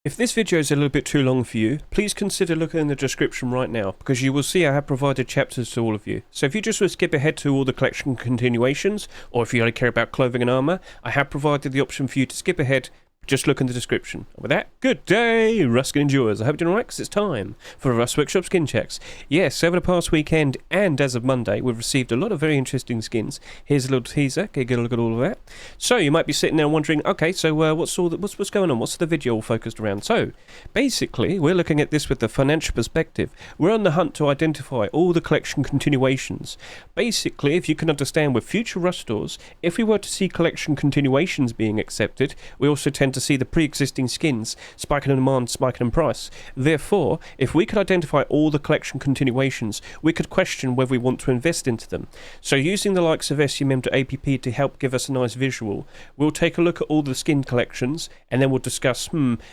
If this video is a little bit too long for you, please consider looking in the description right now, because you will see I have provided chapters to all of you. So if you just want to skip ahead to all the collection continuations, or if you only care about clothing and armour, I have provided the option for you to skip ahead. Just look in the description. With that, good day, Ruskin enjoyers. I hope you're doing alright, because it's time for a Rust Workshop skin checks. Yes, over the past weekend and as of Monday, we've received a lot of very interesting skins. Here's a little teaser. Okay, get a look at all of that. So you might be sitting there wondering, okay, so what's going on? What's the video all focused around? So basically, we're looking at this with the financial perspective. We're on the hunt to identify all the collection continuations. Basically, if you can understand with future Rust stores, if we were to see collection continuations being accepted, we also tend to see the pre-existing skins spiking in demand, spiking in price. Therefore, if we could identify all the collection continuations, we could question whether we want to invest into them. So using the likes of SUM.app to help give us a nice visual, we'll take a look at all the skin collections and then we'll discuss,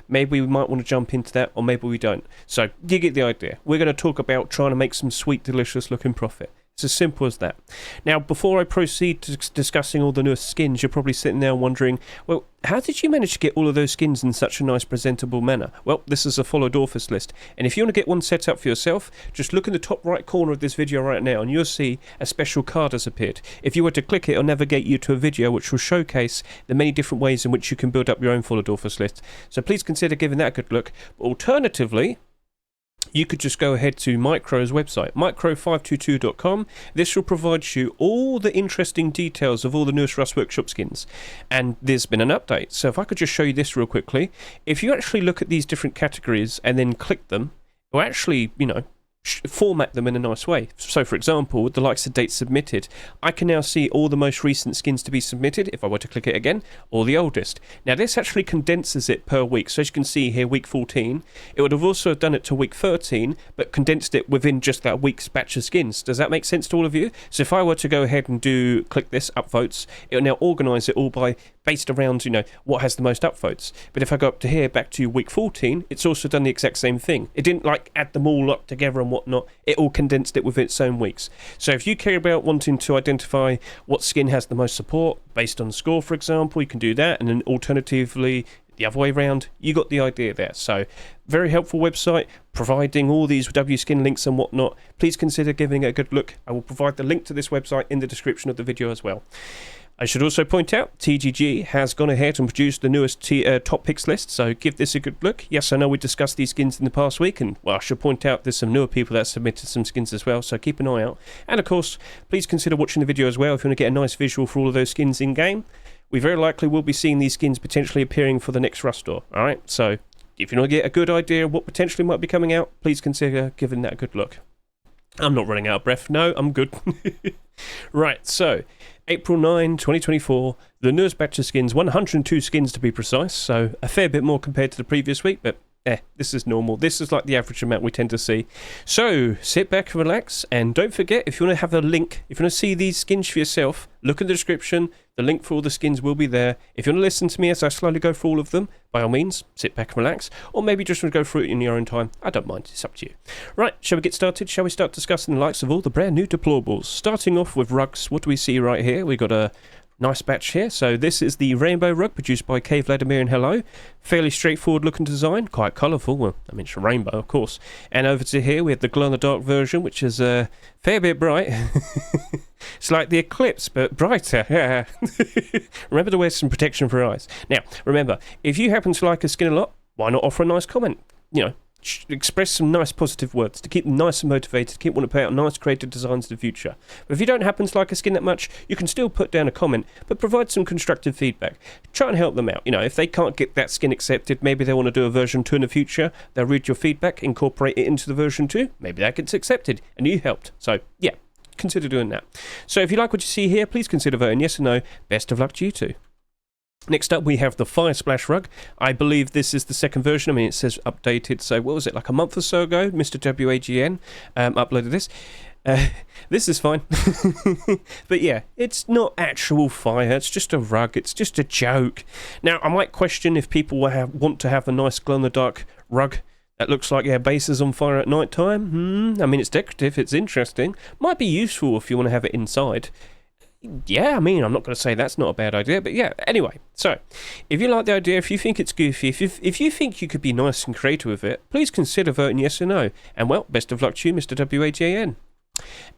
maybe we might want to jump into that or maybe we don't. So you get the idea. We're going to talk about trying to make some sweet, delicious looking profit. It's as simple as that. Now, before I proceed to discussing all the newest skins, you're probably sitting there wondering, well, how did you manage to get all of those skins in such a nice presentable manner? Well, this is a followed authors list, and if you want to get one set up for yourself, just look in the top right corner of this video right now and you'll see a special card has appeared. If you were to click it, it'll navigate you to a video which will showcase the many different ways in which you can build up your own followed authors list. So please consider giving that a good look. Alternatively, you could just go ahead to Micro's website, micro522.com. This will provide you all the interesting details of all the newest Rust Workshop skins. And there's been an update. So if I could just show you this real quickly. If you actually look at these different categories and then click them, it will actually, format them in a nice way. So for example, with the likes of dates submitted, I can now see all the most recent skins to be submitted if I were to click it again, or the oldest. Now this actually condenses it per week. So as you can see here, week 14, it would have also done it to week 13, but condensed it within just that week's batch of skins. Does that make sense to all of you? So if I were to go ahead and click this upvotes, it will now organise it all based around, what has the most upvotes. But if I go up to here, back to week 14, it's also done the exact same thing. It didn't add them all up together and whatnot. It all condensed it within its own weeks. So if you care about wanting to identify what skin has the most support based on score, for example, you can do that. And then alternatively, the other way around, you got the idea there. So very helpful website, providing all these W skin links and whatnot. Please consider giving it a good look. I will provide the link to this website in the description of the video as well. I should also point out, TGG has gone ahead and produced the newest top picks list, so give this a good look. Yes, I know we discussed these skins in the past week, and well, I should point out there's some newer people that submitted some skins as well, so keep an eye out. And of course, please consider watching the video as well if you want to get a nice visual for all of those skins in-game. We very likely will be seeing these skins potentially appearing for the next Rust store, alright? So, if you want to get a good idea of what potentially might be coming out, please consider giving that a good look. I'm not running out of breath. No, I'm good. Right, so April 9, 2024, the newest batch of skins, 102 skins to be precise, so a fair bit more compared to the previous week, but this is normal. This is like the average amount we tend to see. So sit back and relax, and don't forget, if you want to have a link, if you want to see these skins for yourself, look in the description. The link for all the skins will be there. If you want to listen to me as I slowly go through all of them, by all means, sit back and relax, or maybe just want to go through it in your own time. I don't mind, it's up to you. Right, shall we get started? Shall we start discussing the likes of all the brand new deployables? Starting off with rugs, what do we see right here? We got a nice batch here. So this is the rainbow rug produced by K Vladimir and Hello. Fairly straightforward looking design, quite colourful. Well, I mean, it's a rainbow, of course. And over to here we have the glow in the dark version, which is a fair bit bright. It's like the Eclipse, but brighter. Remember to wear some protection for eyes. Now, remember, if you happen to like a skin a lot, why not offer a nice comment? Express some nice positive words to keep them nice and motivated, to keep wanting to put out nice creative designs in the future. But if you don't happen to like a skin that much, you can still put down a comment, but provide some constructive feedback. Try and help them out. If they can't get that skin accepted, maybe they want to do a version 2 in the future, they'll read your feedback, incorporate it into the version 2, maybe that gets accepted, and you helped. So, yeah, consider doing that. So if you like what you see here, please consider voting yes or no. Best of luck to you two. Next up, we have the Fire Splash rug. I believe this is the second version. I mean, it says updated, so what was it, like a month or so ago? Mr. WAGN uploaded this. This is fine. But yeah, it's not actual fire. It's just a rug. It's just a joke. Now, I might question if people want to have a nice glow-in-the-dark rug that looks like your base is on fire at night time. I mean, it's decorative. It's interesting. Might be useful if you want to have it inside. Yeah, I mean, I'm not going to say that's not a bad idea, but yeah, anyway. So, if you like the idea, if you think it's goofy, if you think you could be nice and creative with it, please consider voting yes or no. And well, best of luck to you, Mr. WAJN.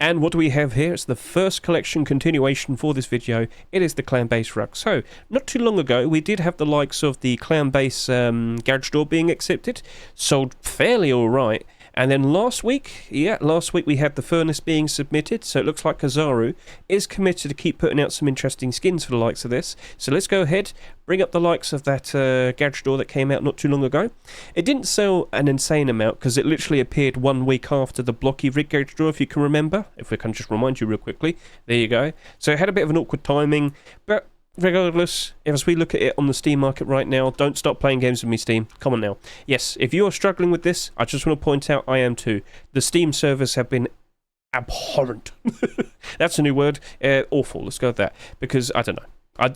And what do we have here? It's the first collection continuation for this video. It is the clan base rug. So, not too long ago, we did have the likes of the clan base garage door being accepted. Sold fairly alright. And then last week we had the furnace being submitted, so it looks like Kazaru is committed to keep putting out some interesting skins for the likes of this. So let's go ahead, bring up the likes of that garage door that came out not too long ago. It didn't sell an insane amount because it literally appeared 1 week after the Blocky rig garage door, if you can remember. If I can just remind you real quickly. There you go. So it had a bit of an awkward timing, but regardless, as we look at it on the Steam market right now, don't stop playing games with me, Steam. Come on now. Yes, if you're struggling with this, I just want to point out I am too. The Steam servers have been abhorrent. That's a new word. Awful. Let's go with that. Because I don't know. I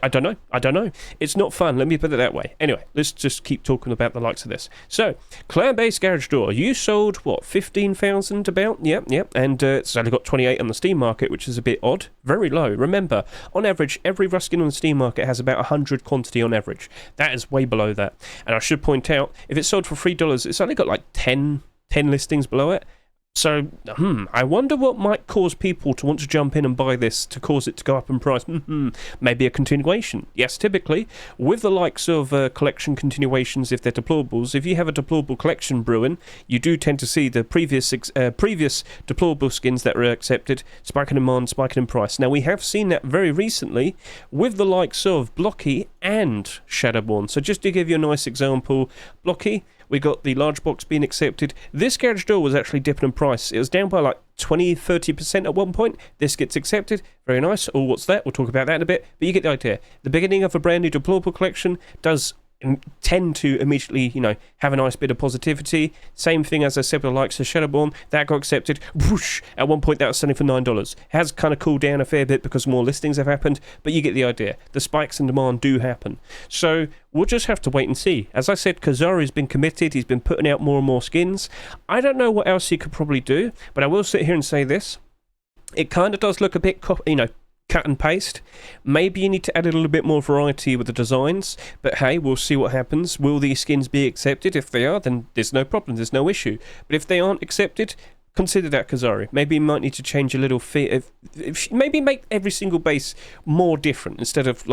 don't know. It's not fun. Let me put it that way. Anyway, let's just keep talking about the likes of this. So, clan-based garage door. You sold, what, 15,000 about? Yep. And it's only got 28 on the Steam market, which is a bit odd. Very low. Remember, on average, every Ruskin on the Steam market has about 100 quantity on average. That is way below that. And I should point out, if it's sold for $3, it's only got like 10 listings below it. So, I wonder what might cause people to want to jump in and buy this to cause it to go up in price. Maybe a continuation. Yes, typically, with the likes of collection continuations, if they're deployables, if you have a deployable collection brewing, you do tend to see the previous deployable skins that were accepted spiking in demand, spiking in price. Now, we have seen that very recently with the likes of Blocky and Shadowborn. So, just to give you a nice example, Blocky, we got the large box being accepted. This garage door was actually dipping in price. It was down by like 20-30% at one point. This gets accepted. Very nice. Oh, what's that? We'll talk about that in a bit. But you get the idea. The beginning of a brand new deployable collection does tend to immediately, have a nice bit of positivity. Same thing as I said with the likes of Shadowborn. That got accepted. Whoosh! At one point that was selling for $9. It has kind of cooled down a fair bit because more listings have happened, but you get the idea. The spikes in demand do happen. So we'll just have to wait and see. As I said, Kazaru's been committed. He's been putting out more and more skins. I don't know what else he could probably do, but I will sit here and say this. It kind of does look a bit, cut and paste. Maybe you need to add a little bit more variety with the designs, but hey, we'll see what happens. Will these skins be accepted? If they are, then there's no problem, there's no issue. But if they aren't accepted, consider that Kazaru. Maybe you might need to change a little maybe make every single base more different instead of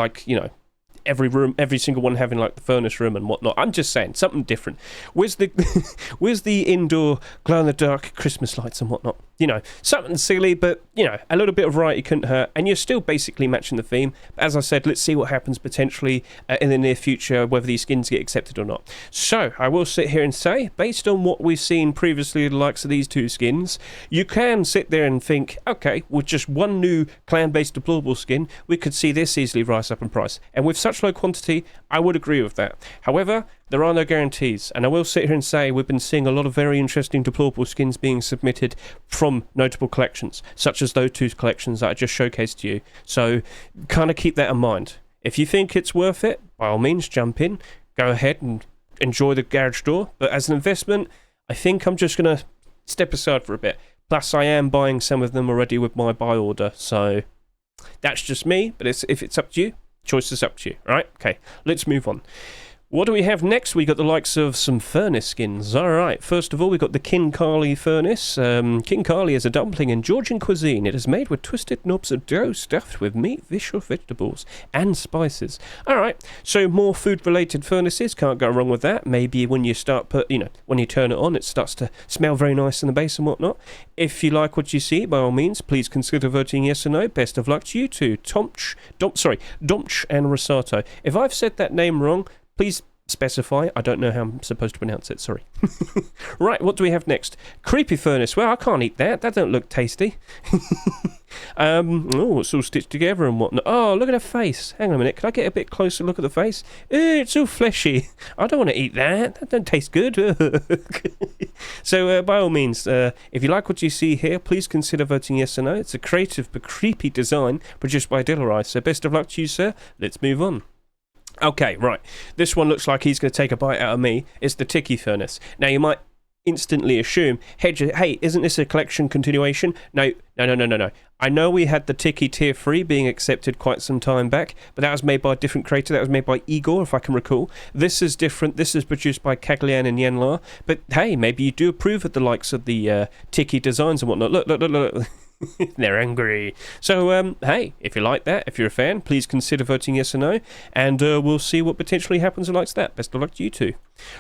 every single one having like the furnace room and whatnot. I'm just saying, something different. Where's the indoor glow-in-the-dark Christmas lights and whatnot? Something silly, but, a little bit of variety couldn't hurt, and you're still basically matching the theme. But as I said, let's see what happens potentially in the near future, whether these skins get accepted or not. So, I will sit here and say, based on what we've seen previously, the likes of these two skins, you can sit there and think, okay, with just one new clan-based deployable skin, we could see this easily rise up in price. And with such low quantity, I would agree with that. However, there are no guarantees, and I will sit here and say we've been seeing a lot of very interesting deployable skins being submitted from notable collections, such as those two collections that I just showcased to you. So kind of keep that in mind. If you think it's worth it, by all means jump in, go ahead and enjoy the garage door. But as an investment, I think I'm just going to step aside for a bit. Plus, I am buying some of them already with my buy order, so that's just me. But if it's up to you, choice is up to you. All right? Okay, let's move on. What do we have next? We got the likes of some furnace skins. Alright, first of all, we got the King Carly furnace. King Carly is a dumpling in Georgian cuisine. It is made with twisted knobs of dough stuffed with meat, fish or vegetables, and spices. Alright, so more food-related furnaces. Can't go wrong with that. Maybe when you when you turn it on, it starts to smell very nice in the base and whatnot. If you like what you see, by all means, please consider voting yes or no. Best of luck to you two. Domch and Rosato. If I've said that name wrong, please specify. I don't know how I'm supposed to pronounce it, sorry. Right, what do we have next? Creepy furnace. Well, I can't eat that. That don't look tasty. It's all stitched together and whatnot. Oh, look at her face. Hang on a minute. Can I get a bit closer look at the face? It's all fleshy. I don't want to eat that. That don't taste good. So, by all means, if you like what you see here, please consider voting yes or no. It's a creative but creepy design produced by Dillerai. So, best of luck to you, sir. Let's move on. Okay, right. This one looks like he's going to take a bite out of me. It's the Tiki furnace. Now, you might instantly assume, hey, isn't this a collection continuation? No. I know we had the Tiki Tier 3 being accepted quite some time back, but that was made by a different creator. That was made by Igor, if I can recall. This is different. This is produced by Khokhloma and Yenlar. But hey, maybe you do approve of the likes of the Tiki designs and whatnot. Look. They're angry. So, hey, if you like that, if you're a fan, please consider voting yes or no, and we'll see what potentially happens and likes that. Best of luck to you two.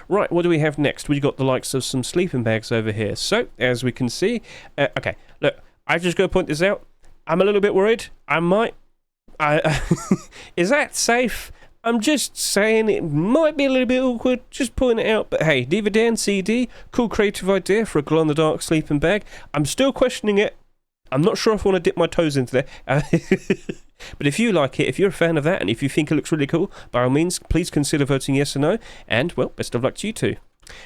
Right, what do we have next? We've got the likes of some sleeping bags over here. So, as we can see, okay, look, I just got to point this out. I'm a little bit worried. Is that safe? I'm just saying it might be a little bit awkward, just pointing it out. But hey, Dividend CD, cool creative idea for a glow-in-the-dark sleeping bag. I'm still questioning it. I'm not sure if I want to dip my toes into there. But if you like it, if you're a fan of that, and if you think it looks really cool, by all means, please consider voting yes or no. And, well, best of luck to you two.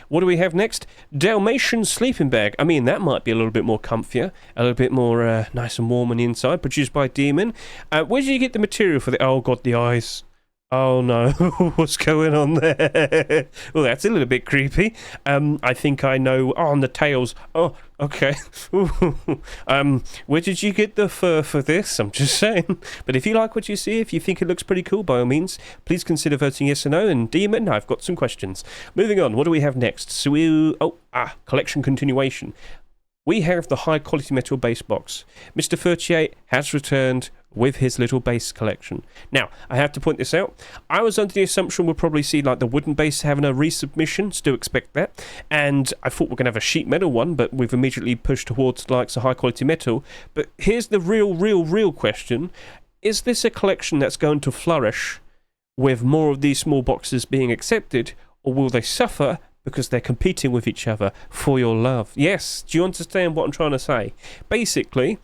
What do we have next? Dalmatian sleeping bag. I mean, that might be a little bit more comfier, a little bit more nice and warm on the inside, produced by Demon. Where did you get the material for the... Oh, God, the eyes. Oh no, what's going on there? Well, that's a little bit creepy. I think I know. Oh, on the tails. Oh, okay. Where did you get the fur for this? I'm just saying. But if you like what you see, if you think it looks pretty cool, by all means, please consider voting yes or no. And Demon, I've got some questions. Moving on, what do we have next? So collection continuation. We have the high quality metal base box. Mr. 38 has returned with his little base collection. Now, I have to point this out. I was under the assumption we'll probably see like the wooden base having a resubmission, still expect that. And I thought we're going to have a sheet metal one, but we've immediately pushed towards like a high quality metal. But here's the real question. Is this a collection that's going to flourish with more of these small boxes being accepted, or will they suffer because they're competing with each other for your love? Yes, do you understand what I'm trying to say? Basically,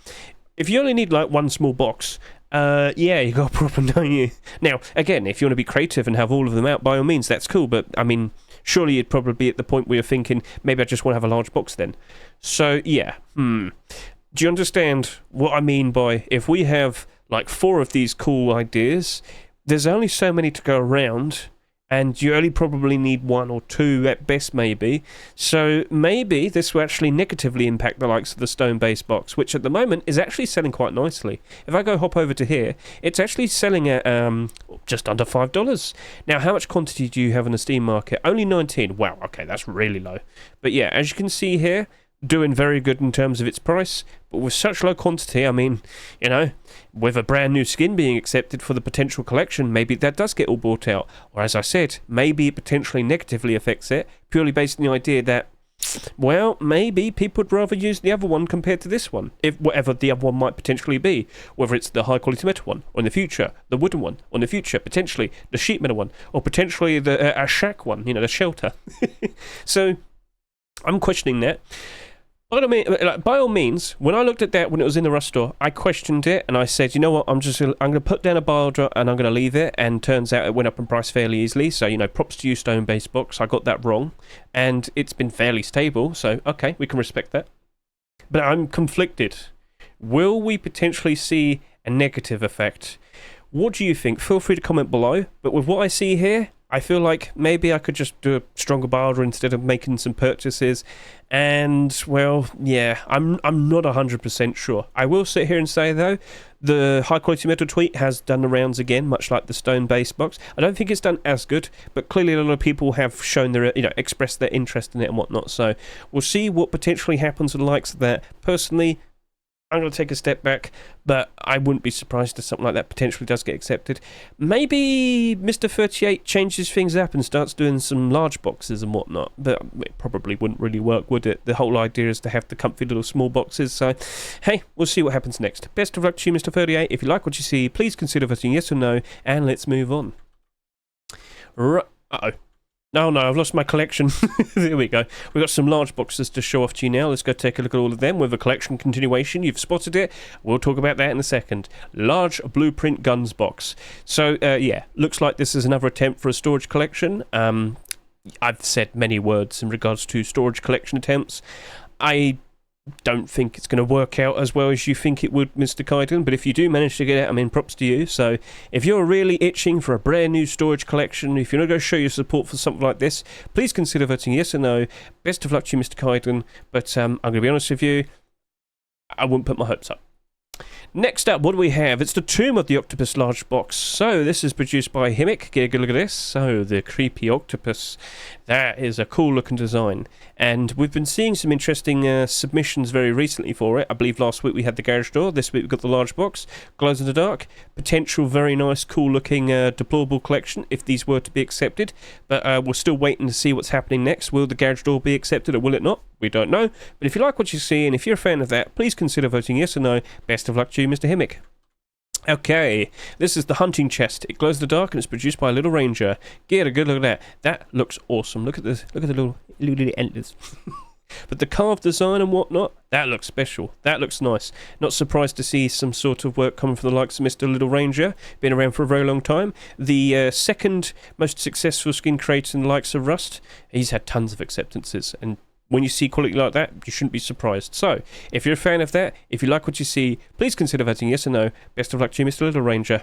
if you only need like one small box, yeah, you got a problem, don't you? Now, again, if you want to be creative and have all of them out, by all means, that's cool. But, I mean, surely you'd probably be at the point where you're thinking, maybe I just want to have a large box then. So, yeah, Do you understand what I mean by if we have like 4 of these cool ideas, there's only so many to go around, and you only probably need 1 or 2 at best, maybe. So maybe this will actually negatively impact the likes of the stone base box, which at the moment is actually selling quite nicely. If I go hop over to here, it's actually selling at just under $5. Now, how much quantity do you have in the Steam market? Only 19. Wow, okay, that's really low. But yeah, as you can see here, doing very good in terms of its price, but with such low quantity, I mean, you know, with a brand new skin being accepted for the potential collection, maybe that does get all bought out. Or as I said, maybe it potentially negatively affects it, purely based on the idea that, well, maybe people would rather use the other one compared to this one, if whatever the other one might potentially be, whether it's the high quality metal one, or in the future, the wooden one, or in the future, potentially the sheet metal one, or potentially the a shack one, you know, the shelter. So, I'm questioning that. By all means, when I looked at that when it was in the Rust store, I questioned it and I said, you know what, I'm going to put down a buy order and I'm going to leave it. And turns out it went up in price fairly easily. So, you know, props to you, Stone Base Box. I got that wrong, and it's been fairly stable. So, okay, we can respect that. But I'm conflicted. Will we potentially see a negative effect? What do you think? Feel free to comment below. But with what I see here, I feel like maybe I could just do a stronger buy order instead of making some purchases. And, well, yeah, I'm not 100% sure. I will sit here and say, though, the high quality metal tweet has done the rounds again, much like the stone base box. I don't think it's done as good, but clearly a lot of people have shown their, expressed their interest in it and whatnot. So we'll see what potentially happens with the likes of that. Personally, I'm going to take a step back, but I wouldn't be surprised if something like that potentially does get accepted. Maybe Mr. 38 changes things up and starts doing some large boxes and whatnot, but it probably wouldn't really work, would it? The whole idea is to have the comfy little small boxes, so hey, we'll see what happens next. Best of luck to you, Mr. 38. If you like what you see, please consider voting yes or no, and let's move on. Uh-oh. No, I've lost my collection. There we go. We've got some large boxes to show off to you now. Let's go take a look at all of them with a collection continuation. You've spotted it. We'll talk about that in a second. Large Blueprint Guns box. So, yeah, looks like this is another attempt for a storage collection. I've said many words in regards to storage collection attempts. I don't think it's going to work out as well as you think it would, Mr. Kaiden, but if you do manage to get it, I mean, props to you. So if you're really itching for a brand new storage collection, if you're not going to show your support for something like this, please consider voting yes or no. Best of luck to you, Mr. Kaiden, but I'm going to be honest with you, I wouldn't put my hopes up. Next up, what do we have? It's the Tomb of the Octopus Large Box. So this is produced by Himic. Get a good look at this. So the creepy octopus. That is a cool looking design. And we've been seeing some interesting submissions very recently for it. I believe last week we had the garage door. This week we've got the large box. Glows in the dark. Potential very nice, cool looking deployable collection if these were to be accepted. But we're still waiting to see what's happening next. Will the garage door be accepted or will it not? We don't know. But if you like what you see and if you're a fan of that, please consider voting yes or no. Best of luck to you, Mr. Himic. Okay, this is the hunting chest. It glows in the dark and it's produced by a little ranger. Get a good look at that. That looks awesome. Look at this. Look at the little antlers. But the carved design and whatnot, that looks special. That looks nice. Not surprised to see some sort of work coming from the likes of Mr. Little Ranger. Been around for a very long time. The second most successful skin creator in the likes of Rust. He's had tons of acceptances, and when you see quality like that, you shouldn't be surprised. So, if you're a fan of that, if you like what you see, please consider voting yes or no. Best of luck to you, Mr. Little Ranger.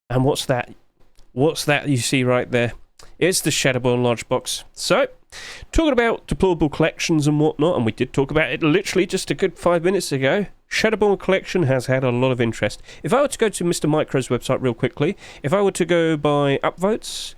And what's that? What's that you see right there? It's the Shadowborn Large Box. So, talking about deployable collections and whatnot, and we did talk about it literally just a good 5 minutes ago, Shadowborn collection has had a lot of interest. If I were to go to Mr. Micro's website real quickly, if I were to go by upvotes,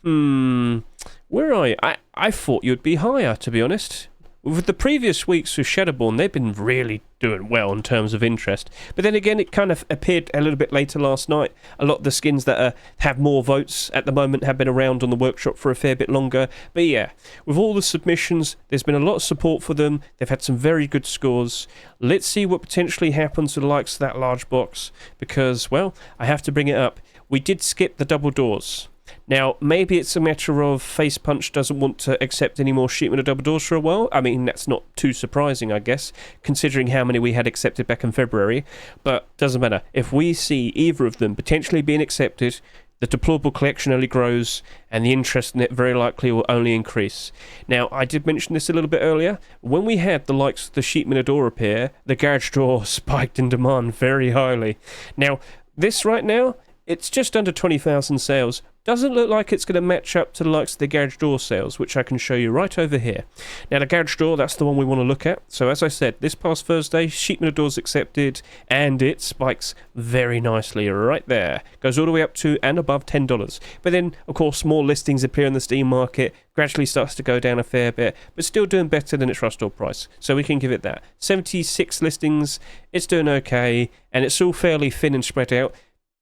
where are you? I thought you'd be higher, to be honest. With the previous weeks with Shadowborn, they've been really doing well in terms of interest. But then again, it kind of appeared a little bit later last night. A lot of the skins that have more votes at the moment have been around on the workshop for a fair bit longer. But yeah, with all the submissions, there's been a lot of support for them. They've had some very good scores. Let's see what potentially happens to the likes of that large box. Because, well, I have to bring it up. We did skip the double doors. Now, maybe it's a matter of Face Punch doesn't want to accept any more sheet metal double doors for a while. I mean, that's not too surprising, I guess, considering how many we had accepted back in February. But doesn't matter. If we see either of them potentially being accepted, the deployable collection only grows, and the interest in it very likely will only increase. Now, I did mention this a little bit earlier. When we had the likes of the sheet metal door appear, the garage door spiked in demand very highly. Now, this right now, it's just under 20,000 sales. Doesn't look like it's going to match up to the likes of the garage door sales, which I can show you right over here. Now, the garage door, that's the one we want to look at. So, as I said, this past Thursday, sheet metal doors accepted, and it spikes very nicely right there. Goes all the way up to and above $10. But then, of course, more listings appear in the Steam market, gradually starts to go down a fair bit, but still doing better than its rush door price. So we can give it that. 76 listings, it's doing okay, and it's all fairly thin and spread out.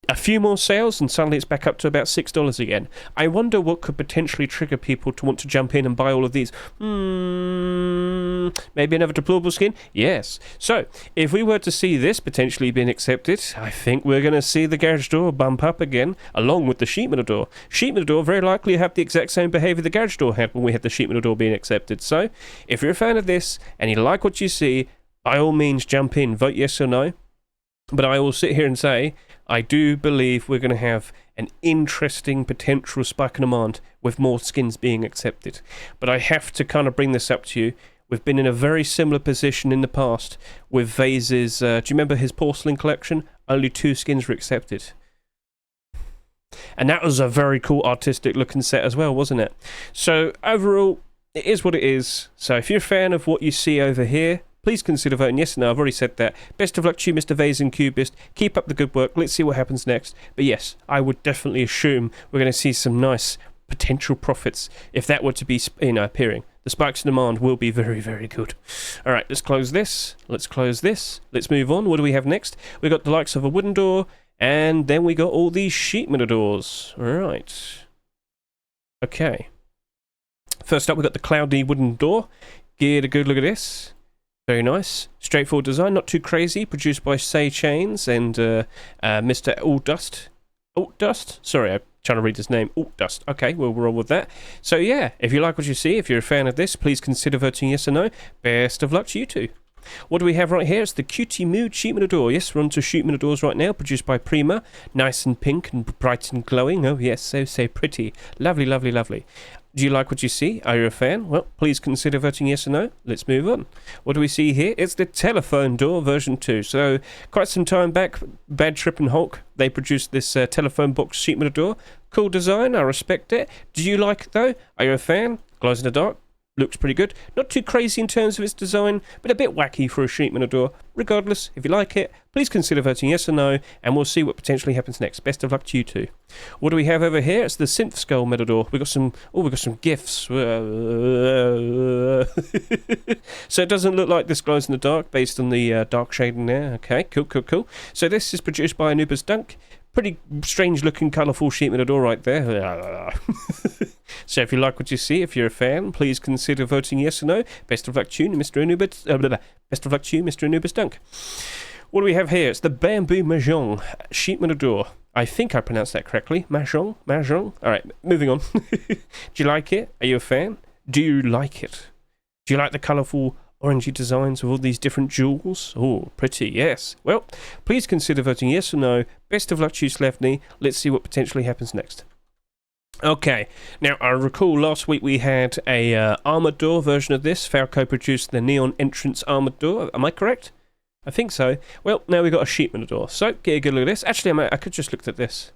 A few more sales and suddenly it's back up to about $6 again. I wonder what could potentially trigger people to want to jump in and buy all of these. Maybe another deployable skin? Yes. So, if we were to see this potentially being accepted, I think we're going to see the garage door bump up again, along with the sheet metal door. Sheet metal door very likely have the exact same behaviour the garage door had when we had the sheet metal door being accepted. So, if you're a fan of this and you like what you see, by all means jump in, vote yes or no. But I will sit here and say, I do believe we're going to have an interesting potential spike in demand with more skins being accepted. But I have to kind of bring this up to you. We've been in a very similar position in the past with Vase's, do you remember his porcelain collection? Only 2 skins were accepted. And that was a very cool artistic looking set as well, wasn't it? So overall, it is what it is. So if you're a fan of what you see over here, please consider voting yes or no. I've already said that. Best of luck to you, Mr. Vase and Cubist. Keep up the good work. Let's see what happens next. But yes, I would definitely assume we're going to see some nice potential profits if that were to be appearing. The spikes in demand will be very, very good. All right, let's close this. Let's close this. Let's move on. What do we have next? We've got the likes of a wooden door, and then we got all these sheet metal doors. All right. Okay. First up, we've got the cloudy wooden door. Get a good look at this. Very nice. Straightforward design, not too crazy. Produced by Say Chains and Mr. Altdust. Altdust? Sorry, I'm trying to read his name. Altdust. Okay, we'll roll with that. So yeah, if you like what you see, if you're a fan of this, please consider voting yes or no. Best of luck to you two. What do we have right here? It's the Cutie Mood Sheet Metal Door. Yes, we're on to Sheet Metal Doors right now, produced by Prima. Nice and pink and bright and glowing. Oh yes, so pretty. Lovely, lovely, lovely. Do you like what you see? Are you a fan? Well, please consider voting yes or no. Let's move on. What do we see here? It's the Telephone Door version 2. So, quite some time back, Bad Trip and Hulk, they produced this telephone box sheet metal door. Cool design, I respect it. Do you like it though? Are you a fan? Glows in the dark. Looks pretty good. Not too crazy in terms of its design, but a bit wacky for a sheet metal door. Regardless, if you like it, please consider voting yes or no, and we'll see what potentially happens next. Best of luck to you two. What do we have over here? It's the Synth Skull metal door. We've got some gifts. So it doesn't look like this glows in the dark based on the dark shading there. Okay, cool. So this is produced by Anubis Dunk. Pretty strange looking colourful sheet metal door right there. So if you like what you see, if you're a fan, please consider voting yes or no. Best of luck to you, Mr. Anubis. Best of luck to you, Mr. Anubis Dunk. What do we have here? It's the Bamboo Mahjong sheet metal door. I think I pronounced that correctly. Mahjong. Alright, moving on. Do you like it? Are you a fan? Do you like it? Do you like the colourful orangey designs with all these different jewels? Oh, pretty, yes. Well, please consider voting yes or no. Best of luck to you, Slevny. Let's see what potentially happens next. Okay, now I recall last week we had a armoured door version of this. Falco produced the Neon Entrance armoured door. Am I correct? I think so. Well, now we've got a sheet metal door. So, get a good look at this. Actually, I could just look at this.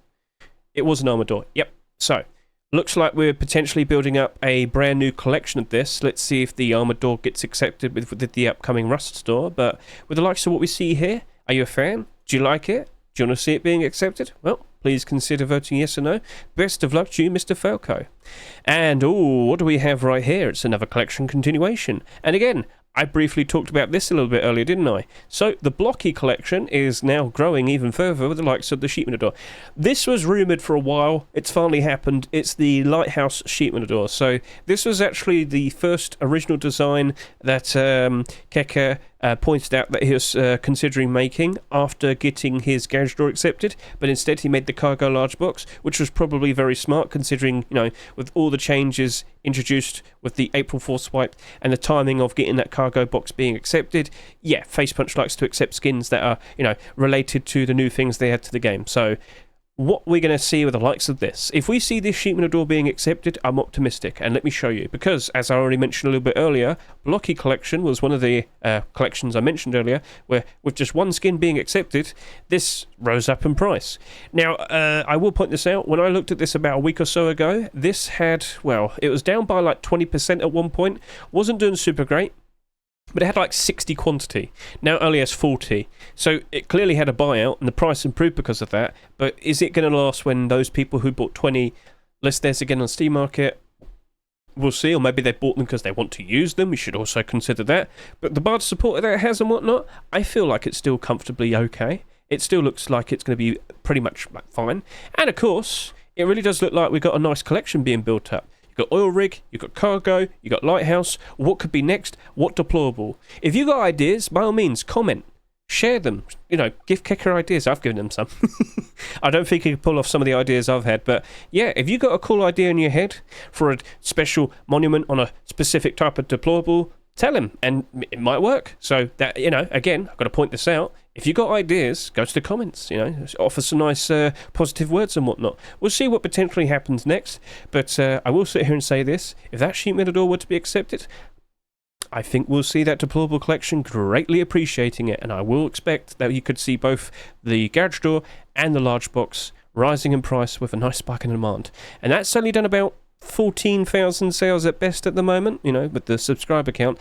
It was an armoured door. Yep. So, looks like we're potentially building up a brand new collection of this. Let's see if the armoured door gets accepted with the upcoming Rust store. But with the likes of what we see here, are you a fan? Do you like it? Do you want to see it being accepted? Well, please consider voting yes or no. Best of luck to you, Mr. Falco. And, what do we have right here? It's another collection continuation. And again, I briefly talked about this a little bit earlier, didn't I? So, the Blocky collection is now growing even further with the likes of the sheet metal door. This was rumoured for a while. It's finally happened. It's the Lighthouse sheet metal door. So, this was actually the first original design that Keka pointed out that he was considering making after getting his garage door accepted, but instead he made the cargo large box, which was probably very smart considering, with all the changes introduced with the April 4th swipe and the timing of getting that cargo box being accepted. Yeah, Facepunch likes to accept skins that are, related to the new things they add to the game. So what we're going to see with the likes of this. If we see this sheet metal door being accepted, I'm optimistic, and let me show you. Because, as I already mentioned a little bit earlier, Blocky collection was one of the collections I mentioned earlier, where with just one skin being accepted, this rose up in price. Now, I will point this out, when I looked at this about a week or so ago, this had, it was down by like 20% at one point, wasn't doing super great, but it had like 60 quantity. Now it only has 40. So it clearly had a buyout, and the price improved because of that. But is it going to last when those people who bought 20 list theirs again on Steam Market? We'll see. Or maybe they bought them because they want to use them. We should also consider that. But the barter support that it has and whatnot, I feel like it's still comfortably okay. It still looks like it's going to be pretty much fine. And of course, it really does look like we've got a nice collection being built up. You've got oil rig, you've got cargo, you've got lighthouse. What could be next? What deployable? If you've got ideas, by all means, comment. Share them. Give Kicker ideas. I've given them some. I don't think he can pull off some of the ideas I've had, but yeah, if you've got a cool idea in your head for a special monument on a specific type of deployable, tell him, and it might work. So that, again, I've got to point this out. If you've got ideas, go to the comments, offer some nice positive words and whatnot. We'll see what potentially happens next, but I will sit here and say this. If that sheet metal door were to be accepted, I think we'll see that deployable collection greatly appreciating it, and I will expect that you could see both the garage door and the large box rising in price with a nice spike in demand. And that's only done about 14,000 sales at best at the moment, with the subscriber count.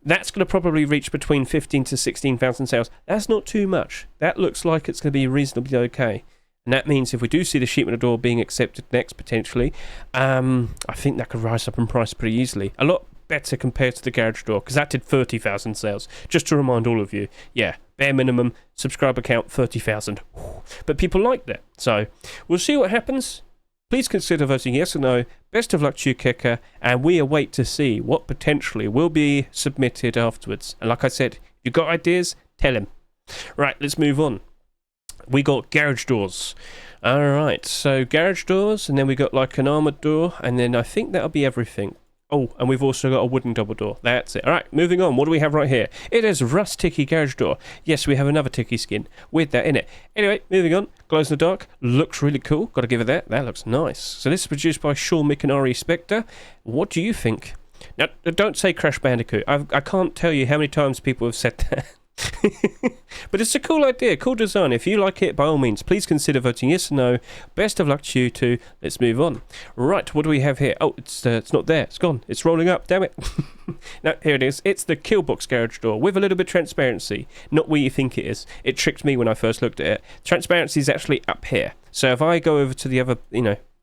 That's going to probably reach between 15 to 16,000 sales. That's not too much. That looks like it's going to be reasonably okay. And that means if we do see the sheet metal door being accepted next, potentially, I think that could rise up in price pretty easily. A lot better compared to the garage door, because that did 30,000 sales. Just to remind all of you, yeah, bare minimum, subscriber count 30,000. But people liked it. So we'll see what happens. Please consider voting yes or no. Best of luck to you, Kicker, and we await to see what potentially will be submitted afterwards. And like I said, if you've got ideas, tell him. Right, let's move on. We got garage doors. Alright, so garage doors, and then we got like an armoured door, and then I think that'll be everything. Oh, and we've also got a wooden double door. That's it. All right, moving on. What do we have right here? It is Rust Ticky garage door. Yes, we have another Ticky skin with that in it. Anyway, moving on. Glows in the dark. Looks really cool. Got to give it that. That looks nice. So this is produced by Sean Mikanari Spectre. What do you think? Now, don't say Crash Bandicoot. I can't tell you how many times people have said that. But it's a cool idea, cool design. If you like it, by all means, please consider voting yes or no. Best of luck to you two. Let's move on. Right, what do we have here? Oh, it's not there. It's gone. It's rolling up. Damn it. No, here it is. It's the Killbox garage door with a little bit of transparency. Not where you think it is. It tricked me when I first looked at it. Transparency is actually up here. So if I go over to the other,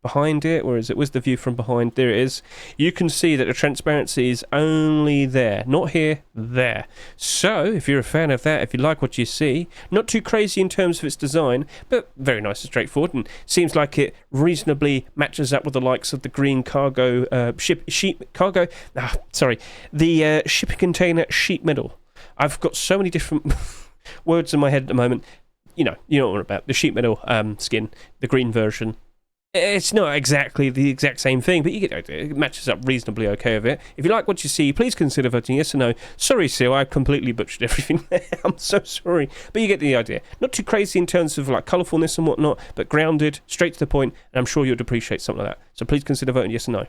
behind it, where is it? Where's the view from behind? There it is. You can see that the transparency is only there, not here, there. So if you're a fan of that, if you like what you see, not too crazy in terms of its design, but very nice and straightforward, and seems like it reasonably matches up with the likes of the green cargo the shipping container sheet metal. I've got so many different words in my head at the moment. You know what I'm about. The sheet metal skin, the green version. It's not exactly the exact same thing, but you get the idea. It matches up reasonably okay with it. If you like what you see, please consider voting yes or no. Sorry, Seal, I completely butchered everything there. I'm so sorry. But you get the idea. Not too crazy in terms of like colourfulness and whatnot, but grounded, straight to the point, and I'm sure you'd appreciate something like that. So please consider voting yes or no.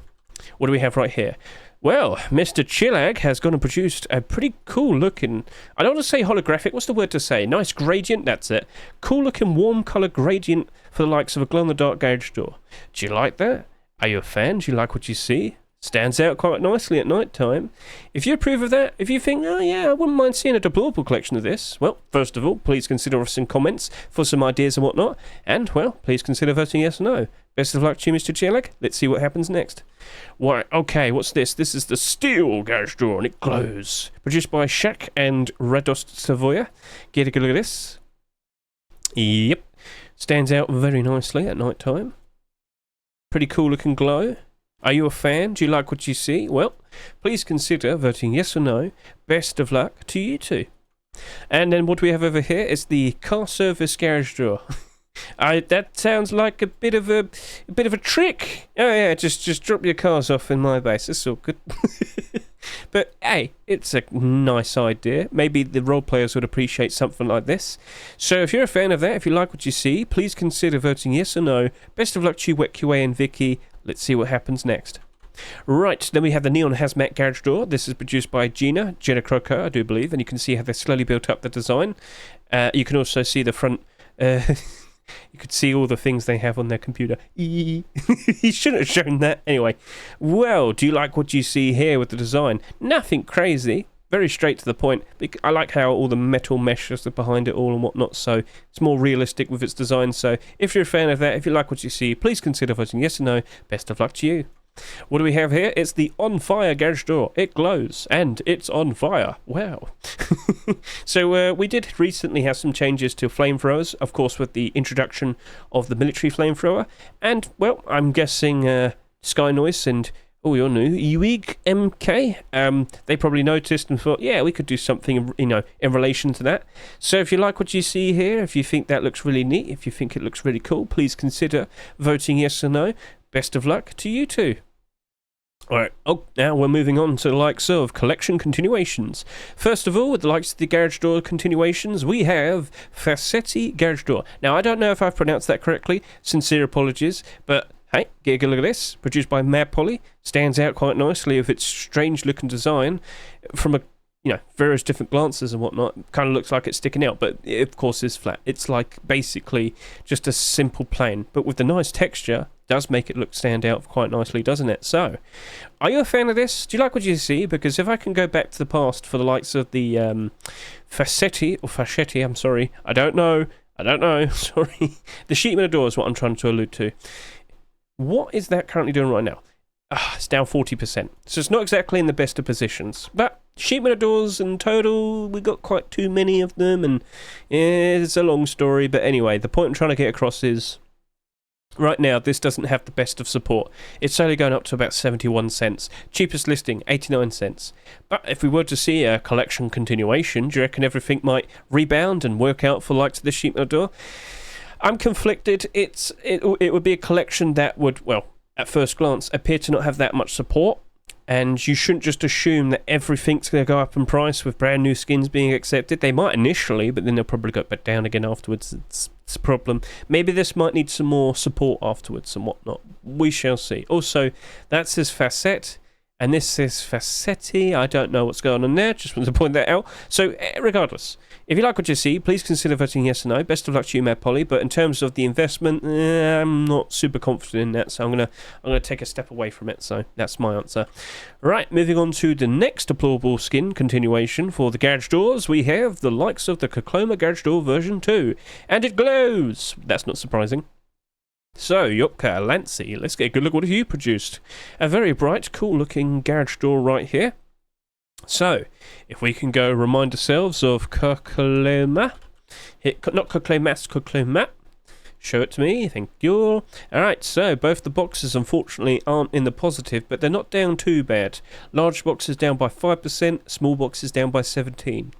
What do we have right here? Well, Mr. Chillag has gone and produced a pretty cool looking, I don't want to say holographic, what's the word to say? Nice gradient, that's it. Cool looking warm colour gradient for the likes of a glow-in-the-dark garage door. Do you like that? Are you a fan? Do you like what you see? Stands out quite nicely at night time. If you approve of that, if you think, oh yeah, I wouldn't mind seeing a deplorable collection of this, well, first of all, please consider us in comments for some ideas and whatnot, and, well, please consider voting yes or no. Best of luck to you, Mr. Chillag. Let's see what happens next. Right, okay, what's this? This is the steel garage door, and it glows. Produced by Shaq and Radost Savoya. Get a good look at this. Yep. Stands out very nicely at night time. Pretty cool looking glow. Are you a fan? Do you like what you see? Well, please consider voting yes or no. Best of luck to you two. And then what we have over here is the car service garage door. That sounds like a bit of a trick. Oh yeah, just drop your cars off in my base. It's all good. But hey, it's a nice idea. Maybe the role players would appreciate something like this. So if you're a fan of that, if you like what you see, please consider voting yes or no. Best of luck to you, WetQA and Vicky. Let's see what happens next. Right, then we have the Neon Hazmat garage door. This is produced by Jenna Croker, I do believe, and you can see how they slowly built up the design. You can also see the front. You could see all the things they have on their computer. He shouldn't have shown that. Anyway, well, do you like what you see here with the design? Nothing crazy. Very straight to the point. I like how all the metal meshes are behind it all and whatnot, so it's more realistic with its design. So if you're a fan of that, if you like what you see, please consider voting yes or no. Best of luck to you. What do we have here? It's the On Fire garage door. It glows, and it's on fire. Wow. So we did recently have some changes to flamethrowers, of course, with the introduction of the military flamethrower. And, well, I'm guessing Sky Noise and, you're new, Uig MK. They probably noticed and thought, yeah, we could do something, in relation to that. So if you like what you see here, if you think that looks really neat, if you think it looks really cool, please consider voting yes or no. Best of luck to you two. Alright, now we're moving on to the likes of collection continuations. First of all, with the likes of the garage door continuations, we have Facete garage door. Now, I don't know if I've pronounced that correctly, sincere apologies, but hey, get a good look at this. Produced by Mad Polly, stands out quite nicely with its strange looking design from various different glances and whatnot. Kind of looks like it's sticking out, but it of course is flat. It's like basically just a simple plane, but with the nice texture, does make it stand out quite nicely, doesn't it? So, are you a fan of this? Do you like what you see? Because if I can go back to the past for the likes of the Facete, I'm sorry, I don't know, sorry. The sheet metal door is what I'm trying to allude to. What is that currently doing right now? It's down 40%. So it's not exactly in the best of positions. But sheet metal doors in total, we got quite too many of them, and it's a long story. But anyway, the point I'm trying to get across is, right now, this doesn't have the best of support. It's only going up to about 71 cents. Cheapest listing, 89 cents. But if we were to see a collection continuation, do you reckon everything might rebound and work out for likes of this sheet metal door? I'm conflicted. It would be a collection that would, well, at first glance, appear to not have that much support. and you shouldn't just assume that everything's going to go up in price with brand new skins being accepted. They might initially, but then they'll probably go back down again afterwards. It's a problem. Maybe this might need some more support afterwards and whatnot. We shall see. Also, that says Facete, and this says Facete. I don't know what's going on there. Just wanted to point that out. So, regardless, if you like what you see, please consider voting yes or no. Best of luck to you, Mad Polly. But in terms of the investment, I'm not super confident in that, so I'm gonna take a step away from it. So that's my answer. Right, moving on to the next deployable skin continuation for the garage doors. We have the likes of the Khokhloma garage door version 2, and it glows. That's not surprising. So, Yotka Lancy, let's get a good look. What have you produced? A very bright, cool-looking garage door right here. So, if we can go remind ourselves of Khokhloma. Not Khokhlomas, Khokhloma. Show it to me, thank you. Alright, so both the boxes unfortunately aren't in the positive, but they're not down too bad. Large boxes down by 5%, small boxes down by 17%.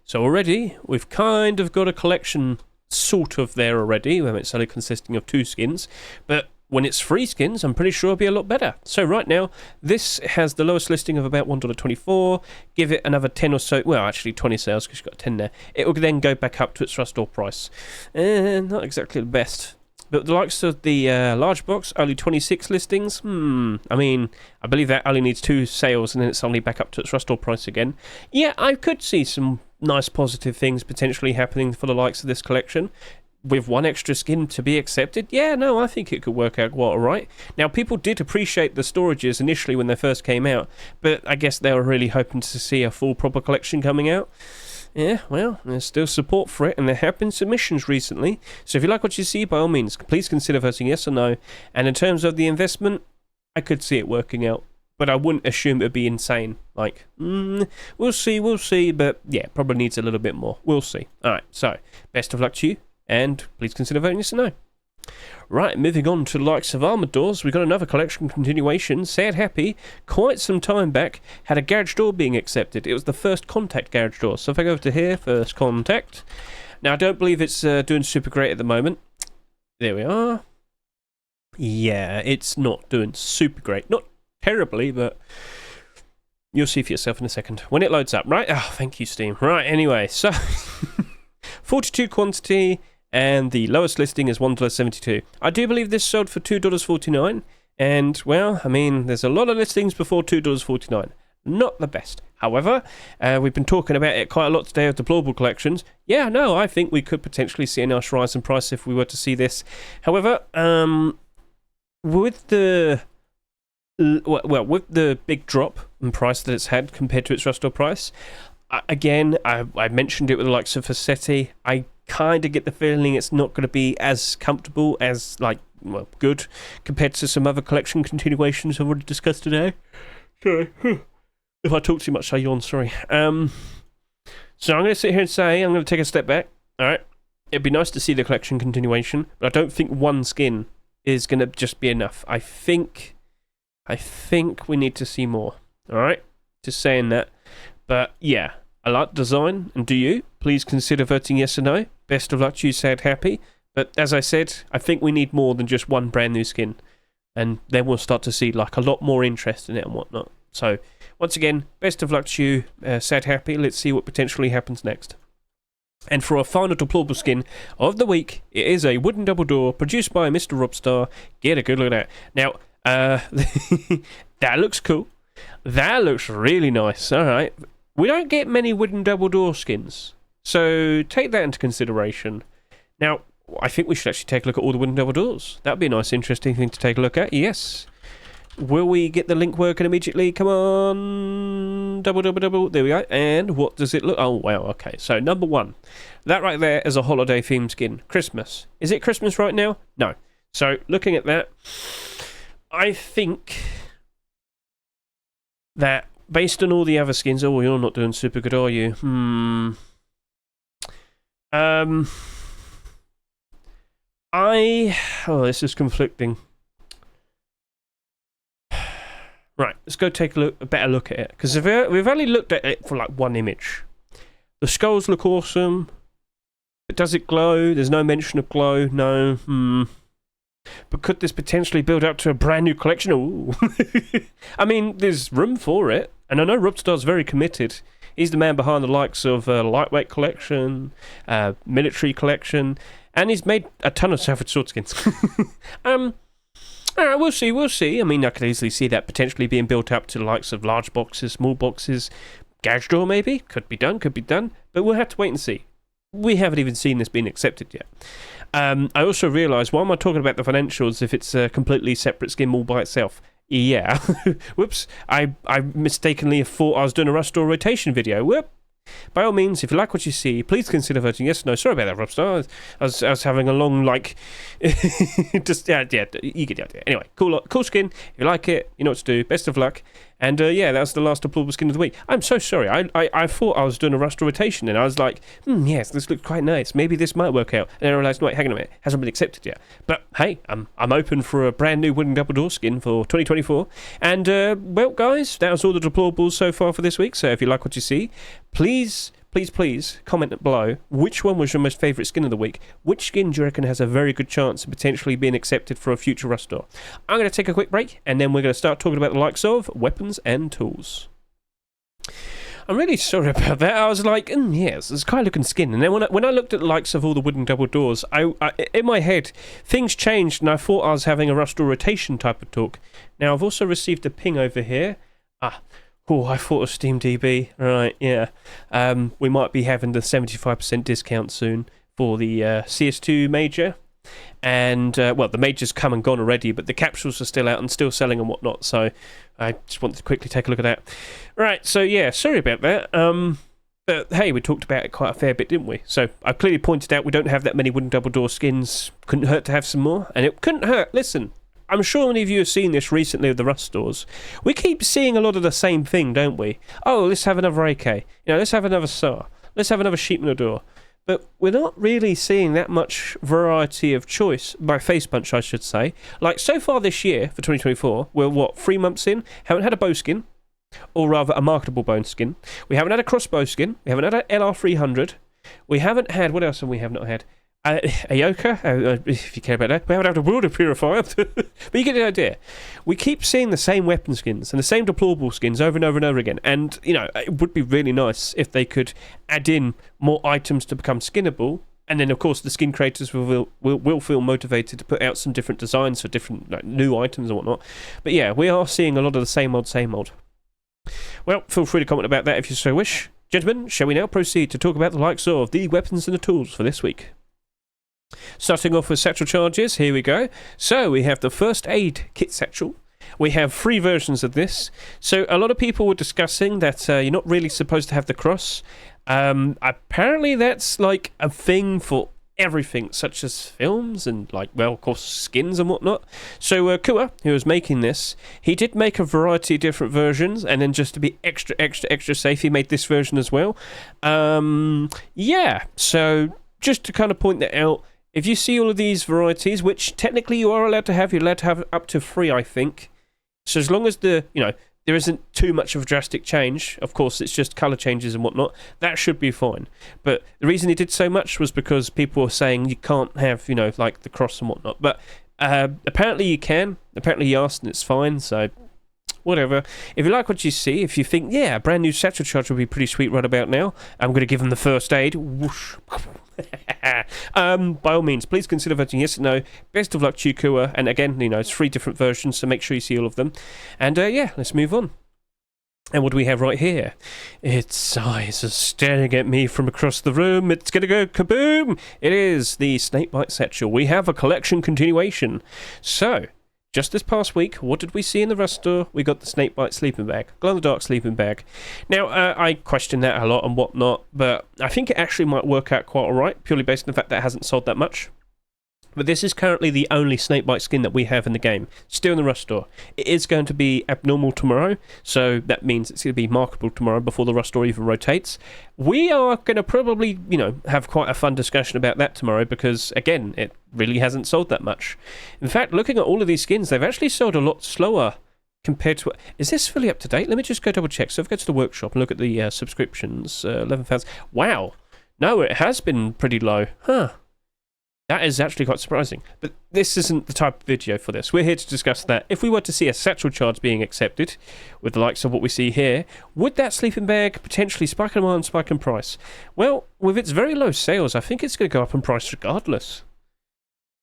So already, we've kind of got a collection sort of there already, when it's only consisting of 2 skins, but when it's 3 skins, I'm pretty sure it'll be a lot better. So right now, this has the lowest listing of about $1.24. Give it another 10 or so, well, actually 20 sales because you've got 10 there. It will then go back up to its rush door price. Not exactly the best. But the likes of the large box, only 26 listings. I mean, I believe that only needs 2 sales and then it's only back up to its rush door price again. Yeah, I could see some nice positive things potentially happening for the likes of this collection. With 1 extra skin to be accepted, yeah, no, I think it could work out quite alright. Now, people did appreciate the storages initially when they first came out, but I guess they were really hoping to see a full proper collection coming out. Yeah, well, there's still support for it, and there have been submissions recently. So if you like what you see, by all means, please consider voting yes or no. And in terms of the investment, I could see it working out, but I wouldn't assume it would be insane. Like, we'll see, but yeah, probably needs a little bit more. We'll see. Alright, so, best of luck to you. And please consider voting yes or no. Right, moving on to the likes of Armour doors, we've got another collection continuation. Sad Happy, quite some time back, had a garage door being accepted. It was the first contact garage door. So if I go over to here, first contact. Now, I don't believe it's doing super great at the moment. There we are. Yeah, it's not doing super great. Not terribly, but you'll see for yourself in a second. When it loads up, right? Oh, thank you, Steam. Right, anyway, so 42 quantity. And the lowest listing is $1.72. I do believe this sold for $2.49. And, well, I mean, there's a lot of listings before $2.49. Not the best. However, we've been talking about it quite a lot today of deployable collections. Yeah, no, I think we could potentially see a nice rise in price if we were to see this. However, with the big drop in price that it's had compared to its rust price, again, I mentioned it with the likes of Facete. I kind of get the feeling it's not going to be as comfortable as, like, well, good compared to some other collection continuations I've already discussed today. Sorry. If I talk too much, I yawn, sorry. So I'm going to sit here and say, I'm going to take a step back. Alright. It'd be nice to see the collection continuation, but I don't think 1 skin is going to just be enough. I think we need to see more. Alright? Just saying that. But, yeah. I like the design, and do you? Please consider voting yes or no. Best of luck to you, Sad Happy. But as I said, I think we need more than just 1 brand new skin. And then we'll start to see like a lot more interest in it and whatnot. So, once again, best of luck to you, Sad Happy. Let's see what potentially happens next. And for our final deployable skin of the week, it is a wooden double door produced by Mr. Robstar. Get a good look at that. Now, that looks cool. That looks really nice. Alright. We don't get many wooden double door skins, so take that into consideration. Now, I think we should actually take a look at all the wooden double doors. That would be a nice, interesting thing to take a look at, yes. Will we get the link working immediately? Come on. Double. There we go. And what does it look? Oh, wow, okay. So, number 1. That right there is a holiday themed skin. Christmas. Is it Christmas right now? No. So, looking at that, I think that based on all the other skins, oh, you're not doing super good, are you? This is conflicting. Right, let's go take a better look at it, because we've only looked at it for like 1 image. The skulls look awesome. But does it glow? There's no mention of glow. No. But could this potentially build up to a brand new collection? Ooh. I mean, there's room for it. And I know Rubstar's very committed. He's the man behind the likes of Lightweight Collection, Military Collection, and he's made a ton of Savage Sword skins. We'll see. I mean, I could easily see that potentially being built up to the likes of large boxes, small boxes, garage door maybe. Could be done. But we'll have to wait and see. We haven't even seen this being accepted yet. I also realised, why am I talking about the financials if it's a completely separate skin all by itself? Yeah. Whoops. I mistakenly thought I was doing a Rustore rotation video. Whoop. By all means, if you like what you see, please consider voting yes or no. Sorry about that, Rubstar. I was having a long, just, yeah, you get the idea. Anyway, cool skin. If you like it, you know what to do. Best of luck. And yeah, that's the last deployable skin of the week. I'm so sorry. I thought I was doing a Rustore rotation, and I was like, yes, this looks quite nice. Maybe this might work out. And I realised, wait, hang on a minute, hasn't been accepted yet. But hey, I'm open for a brand new wooden double door skin for 2024. And well, guys, that was all the deployables so far for this week. So if you like what you see, please comment below which one was your most favourite skin of the week. Which skin do you reckon has a very good chance of potentially being accepted for a future Rustore? I'm going to take a quick break, and then we're going to start talking about the likes of weapons and tools. I'm really sorry about that. I was like, yes, it's quite looking skin. And then when I looked at the likes of all the wooden double doors, I in my head, things changed, and I thought I was having a Rustore rotation type of talk. Now, I've also received a ping over here. Oh, I thought of SteamDB. Right, yeah. We might be having the 75% discount soon for the CS2 Major. And, well, the Major's come and gone already, but the capsules are still out and still selling and whatnot. So I just wanted to quickly take a look at that. Right, so yeah, sorry about that. But hey, we talked about it quite a fair bit, didn't we? So I clearly pointed out we don't have that many wooden double door skins. Couldn't hurt to have some more. And it couldn't hurt. Listen. I'm sure many of you have seen this recently with the Rustores. We keep seeing a lot of the same thing, don't we? Oh, let's have another AK. Let's have another SAR. Let's have another Sheepman of Door. But we're not really seeing that much variety of choice, by face punch, I should say. Like, so far this year, for 2024, we're, 3 months in? Haven't had a bow skin, or rather a marketable bone skin. We haven't had a crossbow skin. We haven't had an LR300. We haven't had... What else have we not had? A Yoka, if you care about that. We haven't had a Wilder Purifier, but you get the idea. We keep seeing the same weapon skins and the same deployable skins over and over and over again. And, it would be really nice if they could add in more items to become skinnable. And then, of course, the skin creators will feel motivated to put out some different designs for different new items and whatnot. But yeah, we are seeing a lot of the same old. Well, feel free to comment about that if you so wish. Gentlemen, shall we now proceed to talk about the likes of the weapons and the tools for this week? Starting off with satchel charges, here we go. So we have the first aid kit satchel. We have 3 versions of this. So a lot of people were discussing that you're not really supposed to have the cross. Apparently that's like a thing for everything, such as films and of course skins and whatnot. So Kua, who was making this, he did make a variety of different versions, and then just to be extra safe, he made this version as well. Yeah, so just to kind of point that out, if you see all of these varieties, which technically you are allowed to have, you're allowed to have up to 3, I think. So as long as there isn't too much of a drastic change, of course, it's just colour changes and whatnot, that should be fine. But the reason he did so much was because people were saying you can't have, like the cross and whatnot. But apparently you can. Apparently he asked and it's fine, so whatever. If you like what you see, if you think, yeah, a brand new satchel charge would be pretty sweet right about now, I'm going to give him the first aid. Whoosh. By all means, please consider voting yes or no. Best of luck to you, Kua. And again, it's 3 different versions, so make sure you see all of them. And yeah, let's move on. And what do we have right here? Its eyes are staring at me from across the room. It's going to go kaboom! It is the Snakebite satchel. We have a collection continuation. So, just this past week, what did we see in the Rustore? We got the Snakebite sleeping bag, glow-in-the-dark sleeping bag. Now, I questioned that a lot and whatnot, but I think it actually might work out quite alright, purely based on the fact that it hasn't sold that much. But this is currently the only Snakebite skin that we have in the game, still in the Rustore. It is going to be abnormal tomorrow, so that means it's going to be marketable tomorrow before the Rustore even rotates. We are going to probably, have quite a fun discussion about that tomorrow because, again, it really hasn't sold that much. In fact, looking at all of these skins, they've actually sold a lot slower compared to... Is this fully up to date? Let me just go double check. So if I go to the workshop and look at the subscriptions, 11,000... Wow! No, it has been pretty low. Huh. That is actually quite surprising. But this isn't the type of video for this. We're here to discuss that. If we were to see a satchel charge being accepted, with the likes of what we see here, would that sleeping bag potentially spike in demand and spike in price? Well, with its very low sales, I think it's going to go up in price regardless.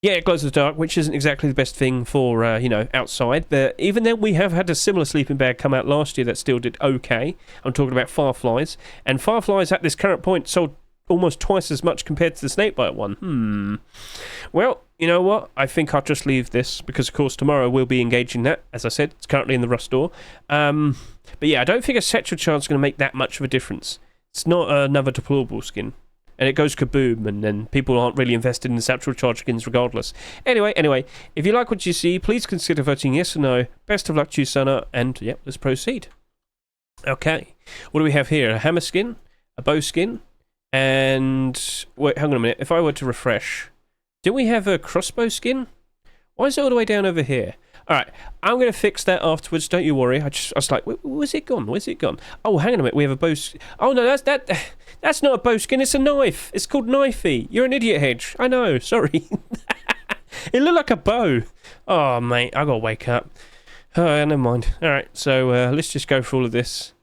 Yeah, it glows in the dark, which isn't exactly the best thing for, outside. But even then, we have had a similar sleeping bag come out last year that still did okay. I'm talking about Fireflies. And Fireflies at this current point sold almost twice as much compared to the Snakebite one. Well, you know what? I think I'll just leave this because, of course, tomorrow we'll be engaging that. As I said, it's currently in the Rust store. But yeah, I don't think a satchel charge is going to make that much of a difference. It's not another deployable skin. And it goes kaboom, and then people aren't really invested in the satchel charge skins regardless. Anyway, if you like what you see, please consider voting yes or no. Best of luck to you, Sana, and yep, let's proceed. Okay, what do we have here? A hammer skin, a bow skin, and wait, hang on a minute. If I were to refresh, do we have a crossbow skin? Why is it all the way down over here? All right, I'm going to fix that afterwards. Don't you worry. I was like, where's it gone? Where's it gone? Oh, hang on a minute. We have a bow. Oh no, that's not a bow skin. It's a knife. It's called Knifey. You're an idiot, Hedge. I know. Sorry. It looked like a bow. Oh mate, I gotta wake up. Oh, never mind. All right, so let's just go through all of this.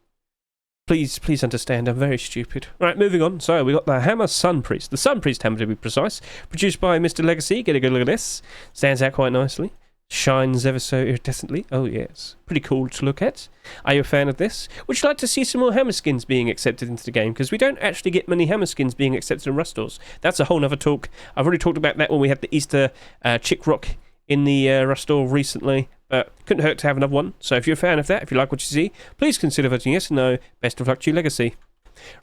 Please understand, I'm very stupid. Right, moving on. So, we got the Hammer Sun Priest. The Sun Priest hammer, to be precise. Produced by Mr. Legacy. Get a good look at this. Stands out quite nicely. Shines ever so iridescently. Oh, yes. Pretty cool to look at. Are you a fan of this? Would you like to see some more hammer skins being accepted into the game? Because we don't actually get many hammer skins being accepted in Rust stores. That's a whole nother talk. I've already talked about that when we had the Easter Chick Rock in the Rust store recently. But couldn't hurt to have another one. So if you're a fan of that, if you like what you see, please consider voting yes or no. Best of luck to you, Legacy.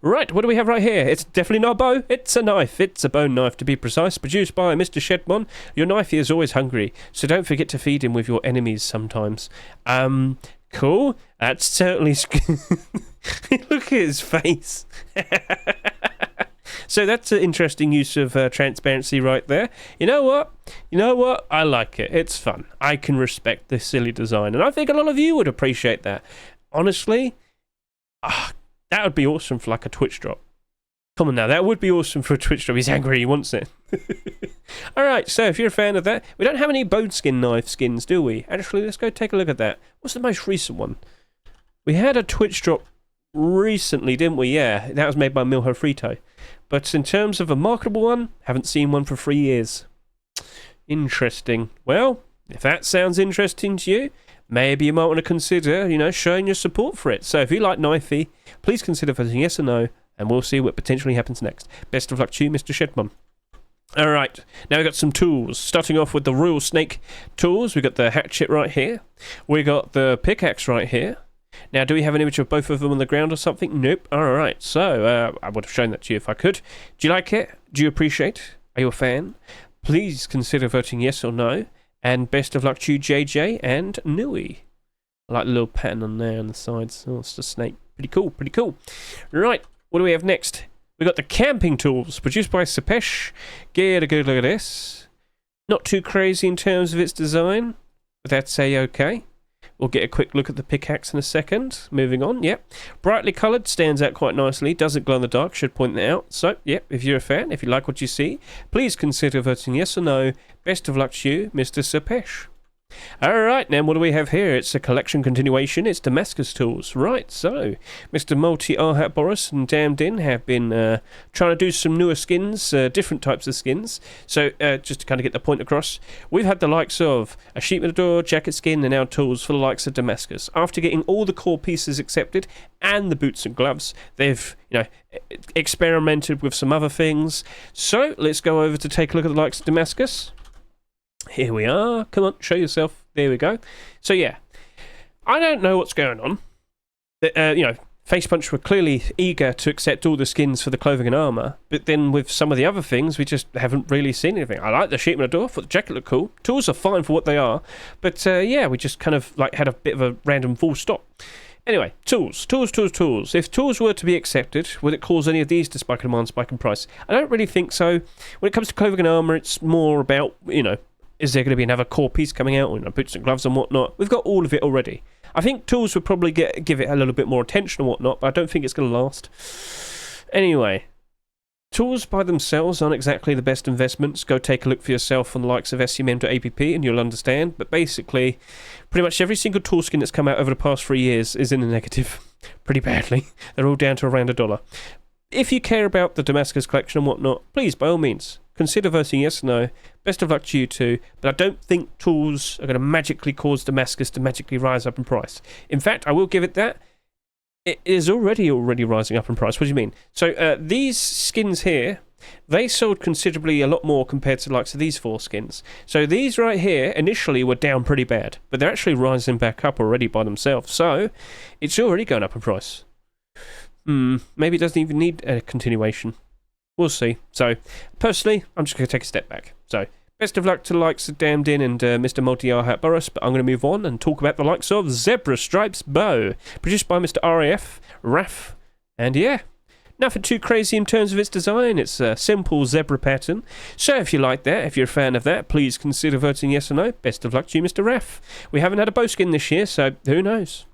Right, what do we have right here? It's definitely not a bow. It's a knife. It's a bone knife, to be precise. Produced by Mr. Shadowborn. Your knifey is always hungry, so don't forget to feed him with your enemies sometimes. Cool. That's certainly... Look at his face. So that's an interesting use of transparency right there. You know what? I like it. It's fun. I can respect this silly design, and I think a lot of you would appreciate that. Honestly, that would be awesome for like a Twitch drop. Come on now, that would be awesome for a Twitch drop. He's angry, he wants it. Alright, so if you're a fan of that, we don't have any bone skin knife skins, do we? Actually, let's go take a look at that. What's the most recent one? We had a Twitch drop recently, didn't we? Yeah, that was made by Milho Frito. But in terms of a marketable one, haven't seen one for 3 years. Interesting. Well, if that sounds interesting to you, maybe you might want to consider, showing your support for it. So if you like Knifey, please consider voting yes or no, and we'll see what potentially happens next. Best of luck to you, Mr. Shedmon. Alright, now we've got some tools. Starting off with the Royal Snake tools, we've got the hatchet right here. We got the pickaxe right here. Now, do we have an image of both of them on the ground or something? Nope. Alright, so I would have shown that to you if I could. Do you like it? Do you appreciate? Are you a fan? Please consider voting yes or no. And best of luck to you, JJ and Nui. I like the little pattern on there on the sides. Oh, it's the snake. Pretty cool, pretty cool. Right, what do we have next? We got the camping tools, produced by Sepesh. Get a good look at this. Not too crazy in terms of its design, but that's a-okay. We'll get a quick look at the pickaxe in a second. Moving on, yep. Brightly coloured, stands out quite nicely. Doesn't glow in the dark, should point that out. So, yep, if you're a fan, if you like what you see, please consider voting yes or no. Best of luck to you, Mr. Sepesh. Alright, now what do we have here? It's a collection continuation. It's Damascus Tools. Right, so Mr. Multi-Arhat Boris and Damned In have been trying to do some newer skins, different types of skins. So, just to kind of get the point across, we've had the likes of a sheep with a door, jacket skin, and now tools for the likes of Damascus. After getting all the core pieces accepted and the boots and gloves, they've, experimented with some other things. So, let's go over to take a look at the likes of Damascus. Here we are. Come on, show yourself. There we go. So yeah, I don't know what's going on. Face Punch were clearly eager to accept all the skins for the clothing and armour, but then with some of the other things, we just haven't really seen anything. I like the sheep in the door. Thought the jacket looked cool. Tools are fine for what they are, but yeah, we just kind of had a bit of a random full stop. Anyway, tools. If tools were to be accepted, would it cause any of these to spike in demand, spike in price? I don't really think so. When it comes to clothing and armour, it's more about, is there going to be another core piece coming out, boots and gloves and whatnot? We've got all of it already. I think tools would probably give it a little bit more attention and whatnot, but I don't think it's going to last. Anyway, Tools by themselves aren't exactly the best investments. Go take a look for yourself on the likes of SCM.app and you'll understand. But basically, pretty much every single tool skin that's come out over the past 3 years is in the negative pretty badly. They're all down to around $1. If you care about the Damascus collection and whatnot, please, by all means, consider voting yes or no. Best of luck to you too. But I don't think tools are going to magically cause Damascus to magically rise up in price. In fact, I will give it that. It is already rising up in price. What do you mean? So these skins here, they sold considerably a lot more compared to the likes of these 4 skins. So these right here initially were down pretty bad, but they're actually rising back up already by themselves. So it's already going up in price. Maybe it doesn't even need a continuation. We'll see. So personally, I'm just going to take a step back. So best of luck to the likes of Damned In and Mr. Multi-Arhat Boris, but I'm going to move on and talk about the likes of Zebra Stripes Bow, produced by Mr. RAF, and yeah, nothing too crazy in terms of its design. It's a simple zebra pattern. So if you like that, if you're a fan of that, please consider voting yes or no. Best of luck to you, Mr. RAF. We haven't had a bow skin this year, so who knows?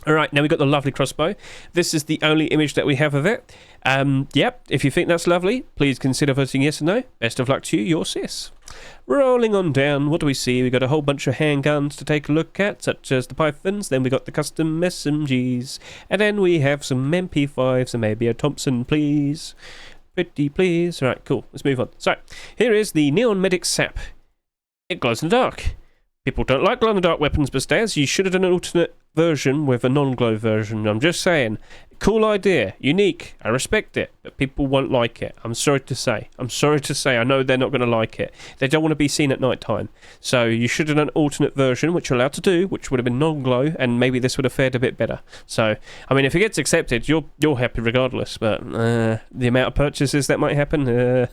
Alright, now we've got the lovely crossbow. This is the only image that we have of it. Yep, if you think that's lovely, please consider voting yes or no. Best of luck to you, your sis. Rolling on down, what do we see? We've got a whole bunch of handguns to take a look at, such as the Pythons, then we got the custom SMGs, and then we have some MP5s and maybe a Thompson, please. Pretty please. Alright, cool, let's move on. So, here is the Neon Medic Sap. It glows in the dark. People don't like glow-in-the-dark weapons, but Staz, you should have done an alternate version with a non-glow version. I'm just saying. Cool idea. Unique. I respect it. But people won't like it. I'm sorry to say. I know they're not going to like it. They don't want to be seen at night time. So you should have done an alternate version, which you're allowed to do, which would have been non-glow, and maybe this would have fared a bit better. So, I mean, if it gets accepted, you're happy regardless. But the amount of purchases that might happen...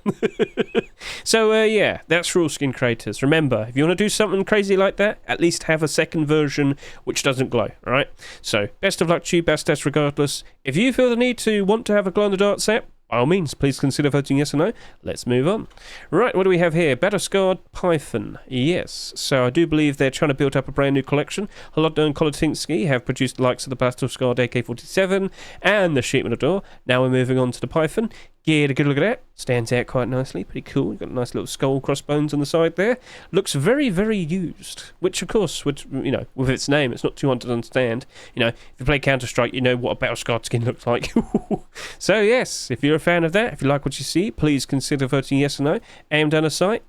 So, yeah, that's for all skin creators. Remember, if you want to do something crazy like that, at least have a second version which doesn't glow, alright? So, best of luck to you, best as regardless. If you feel the need to want to have a glow-in-the-dark set, by all means, please consider voting yes or no. Let's move on. Right, what do we have here? Battle-scarred Python. Yes, so I do believe they're trying to build up a brand new collection. Holodno and Kolotinsky have produced the likes of the Battle-scarred AK-47 and the Sheep Door. Now we're moving on to the Python. Get a good look at that. Stands out quite nicely. Pretty cool. You've got a nice little skull crossbones on the side there. Looks very, very used. Which, of course, would, you know, with its name, it's not too hard to understand. You know, if you play Counter-Strike, you know what a battle-scarred skin looks like. So, yes, if you're a fan of that, if you like what you see, please consider voting yes or no. Aim down a sight.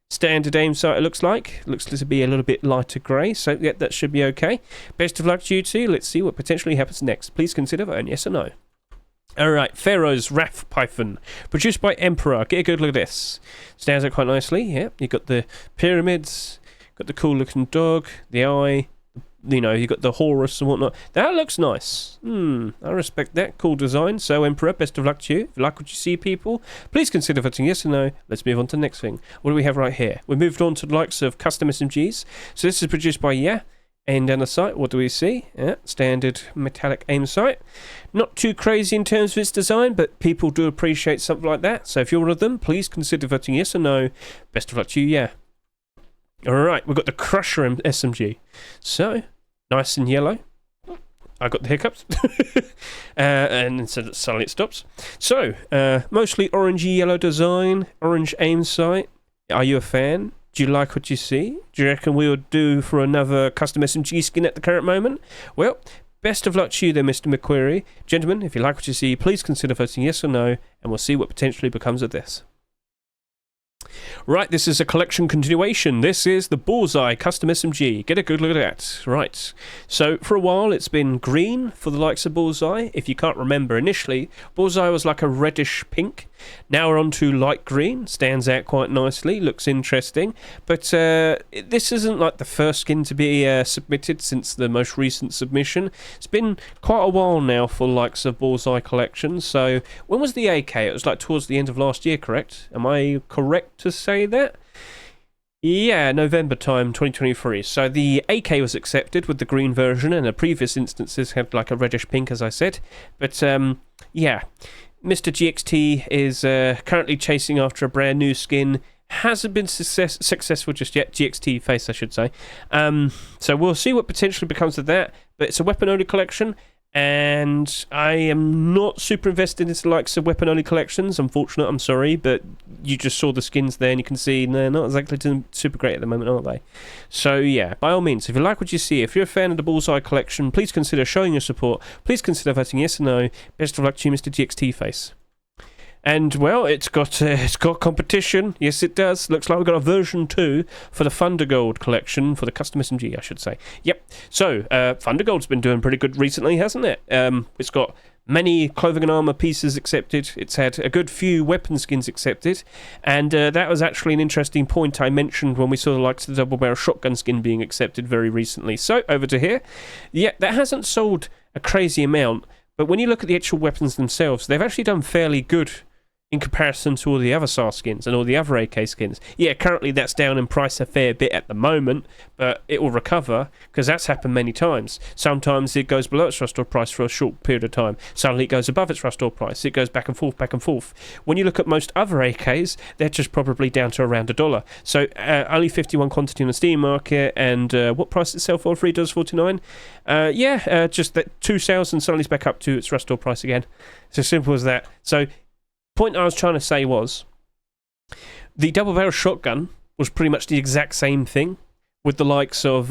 Standard aim sight, it looks like. Looks to be a little bit lighter grey, so yeah, that should be okay. Best of luck to you two. Let's see what potentially happens next. Please consider voting yes or no. Alright, Pharaoh's Wrath Python, produced by Emperor. Get a good look at this. Stands out quite nicely, yeah. You've got the pyramids, got the cool looking dog, the eye, you know, you've got the Horus and whatnot. That looks nice. I respect that. Cool design. So, Emperor, best of luck to you. If you like what you see, people, please consider voting yes or no. Let's move on to the next thing. What do we have right here? We moved on to the likes of custom SMGs. So, this is produced by Aim down the sight, what do we see? Yeah, standard metallic aim sight. Not too crazy in terms of its design, but people do appreciate something like that. So if you're one of them, please consider voting yes or no. Best of luck to you, Alright, we've got the Crusher SMG. So, nice and yellow. I got the hiccups. And so suddenly it stops. So, mostly orangey yellow design, orange aim sight. Are you a fan? Do you like what you see? Do you reckon we would do for another custom SMG skin at the current moment? Well, best of luck to you there, Mr. McQuarrie. Gentlemen, if you like what you see, please consider voting yes or no, and we'll see what potentially becomes of this. Right, this is a collection continuation. This is the Bullseye Custom SMG. Get a good look at that. Right, so for a while it's been green for the likes of Bullseye. If you can't remember, initially Bullseye was like a reddish pink. Now we're on to light green. Stands out quite nicely, looks interesting. But this isn't like the first skin to be submitted since the most recent submission. It's been quite a while now for the likes of Bullseye collections. So when was the AK? It was like towards the end of last year, correct? Am I correct to say that? Yeah, November time, 2023. So the AK was accepted with the green version, and the previous instances had like a reddish pink, as I said. But yeah, Mr. GXT is currently chasing after a brand new skin. Hasn't been successful just yet. GXT face, I should say. So we'll see what potentially becomes of that. But it's a weapon-only collection. and I am not super invested in the likes of weapon-only collections. Unfortunate, I'm sorry, but you just saw the skins there, and you can see they're not exactly doing super great at the moment, are they? So yeah, by all means, if you like what you see, if you're a fan of the Bullseye collection, please consider showing your support. Please consider voting yes or no. Best of luck to you, Mr. GXT Face. And, well, it's got competition. Yes, it does. Looks like we've got a version 2 for the Thundergold collection, for the custom SMG, I should say. Yep. So, Thundergold's been doing pretty good recently, hasn't it? It's got many clothing and armour pieces accepted. It's had a good few weapon skins accepted. And that was actually an interesting point I mentioned when we saw the likes of the double-barrel shotgun skin being accepted very recently. So, over to here. Yeah, that hasn't sold a crazy amount. But when you look at the actual weapons themselves, they've actually done fairly good in comparison to all the other SAR skins and all the other AK skins. Yeah, currently that's down in price a fair bit at the moment, but it will recover, because that's happened many times. Sometimes it goes below its restore price for a short period of time. Suddenly it goes above its restore price. It goes back and forth, back and forth. When you look at most other AKs, they're just probably down to around $1. So only 51 quantity on the Steam market, and what price did it sell for? $3.49? Just that 2 sales and suddenly it's back up to its restore price again. It's as simple as that. So point I was trying to say was the double-barrel shotgun was pretty much the exact same thing with the likes of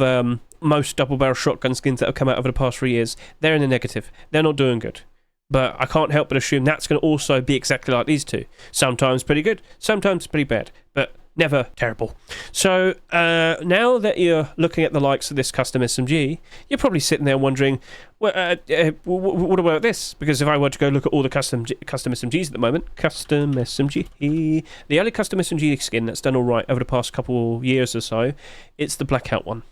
most double-barrel shotgun skins that have come out over the past 3 years. They're in the negative. They're not doing good. But I can't help but assume that's going to also be exactly like these two. Sometimes pretty good, sometimes pretty bad, but never terrible. So now that you're looking at the likes of this custom SMG, you're probably sitting there wondering, what about this? Because if I were to go look at all the custom SMGs at the moment, custom SMG, the only custom SMG skin that's done all right over the past couple years or so, it's the blackout one.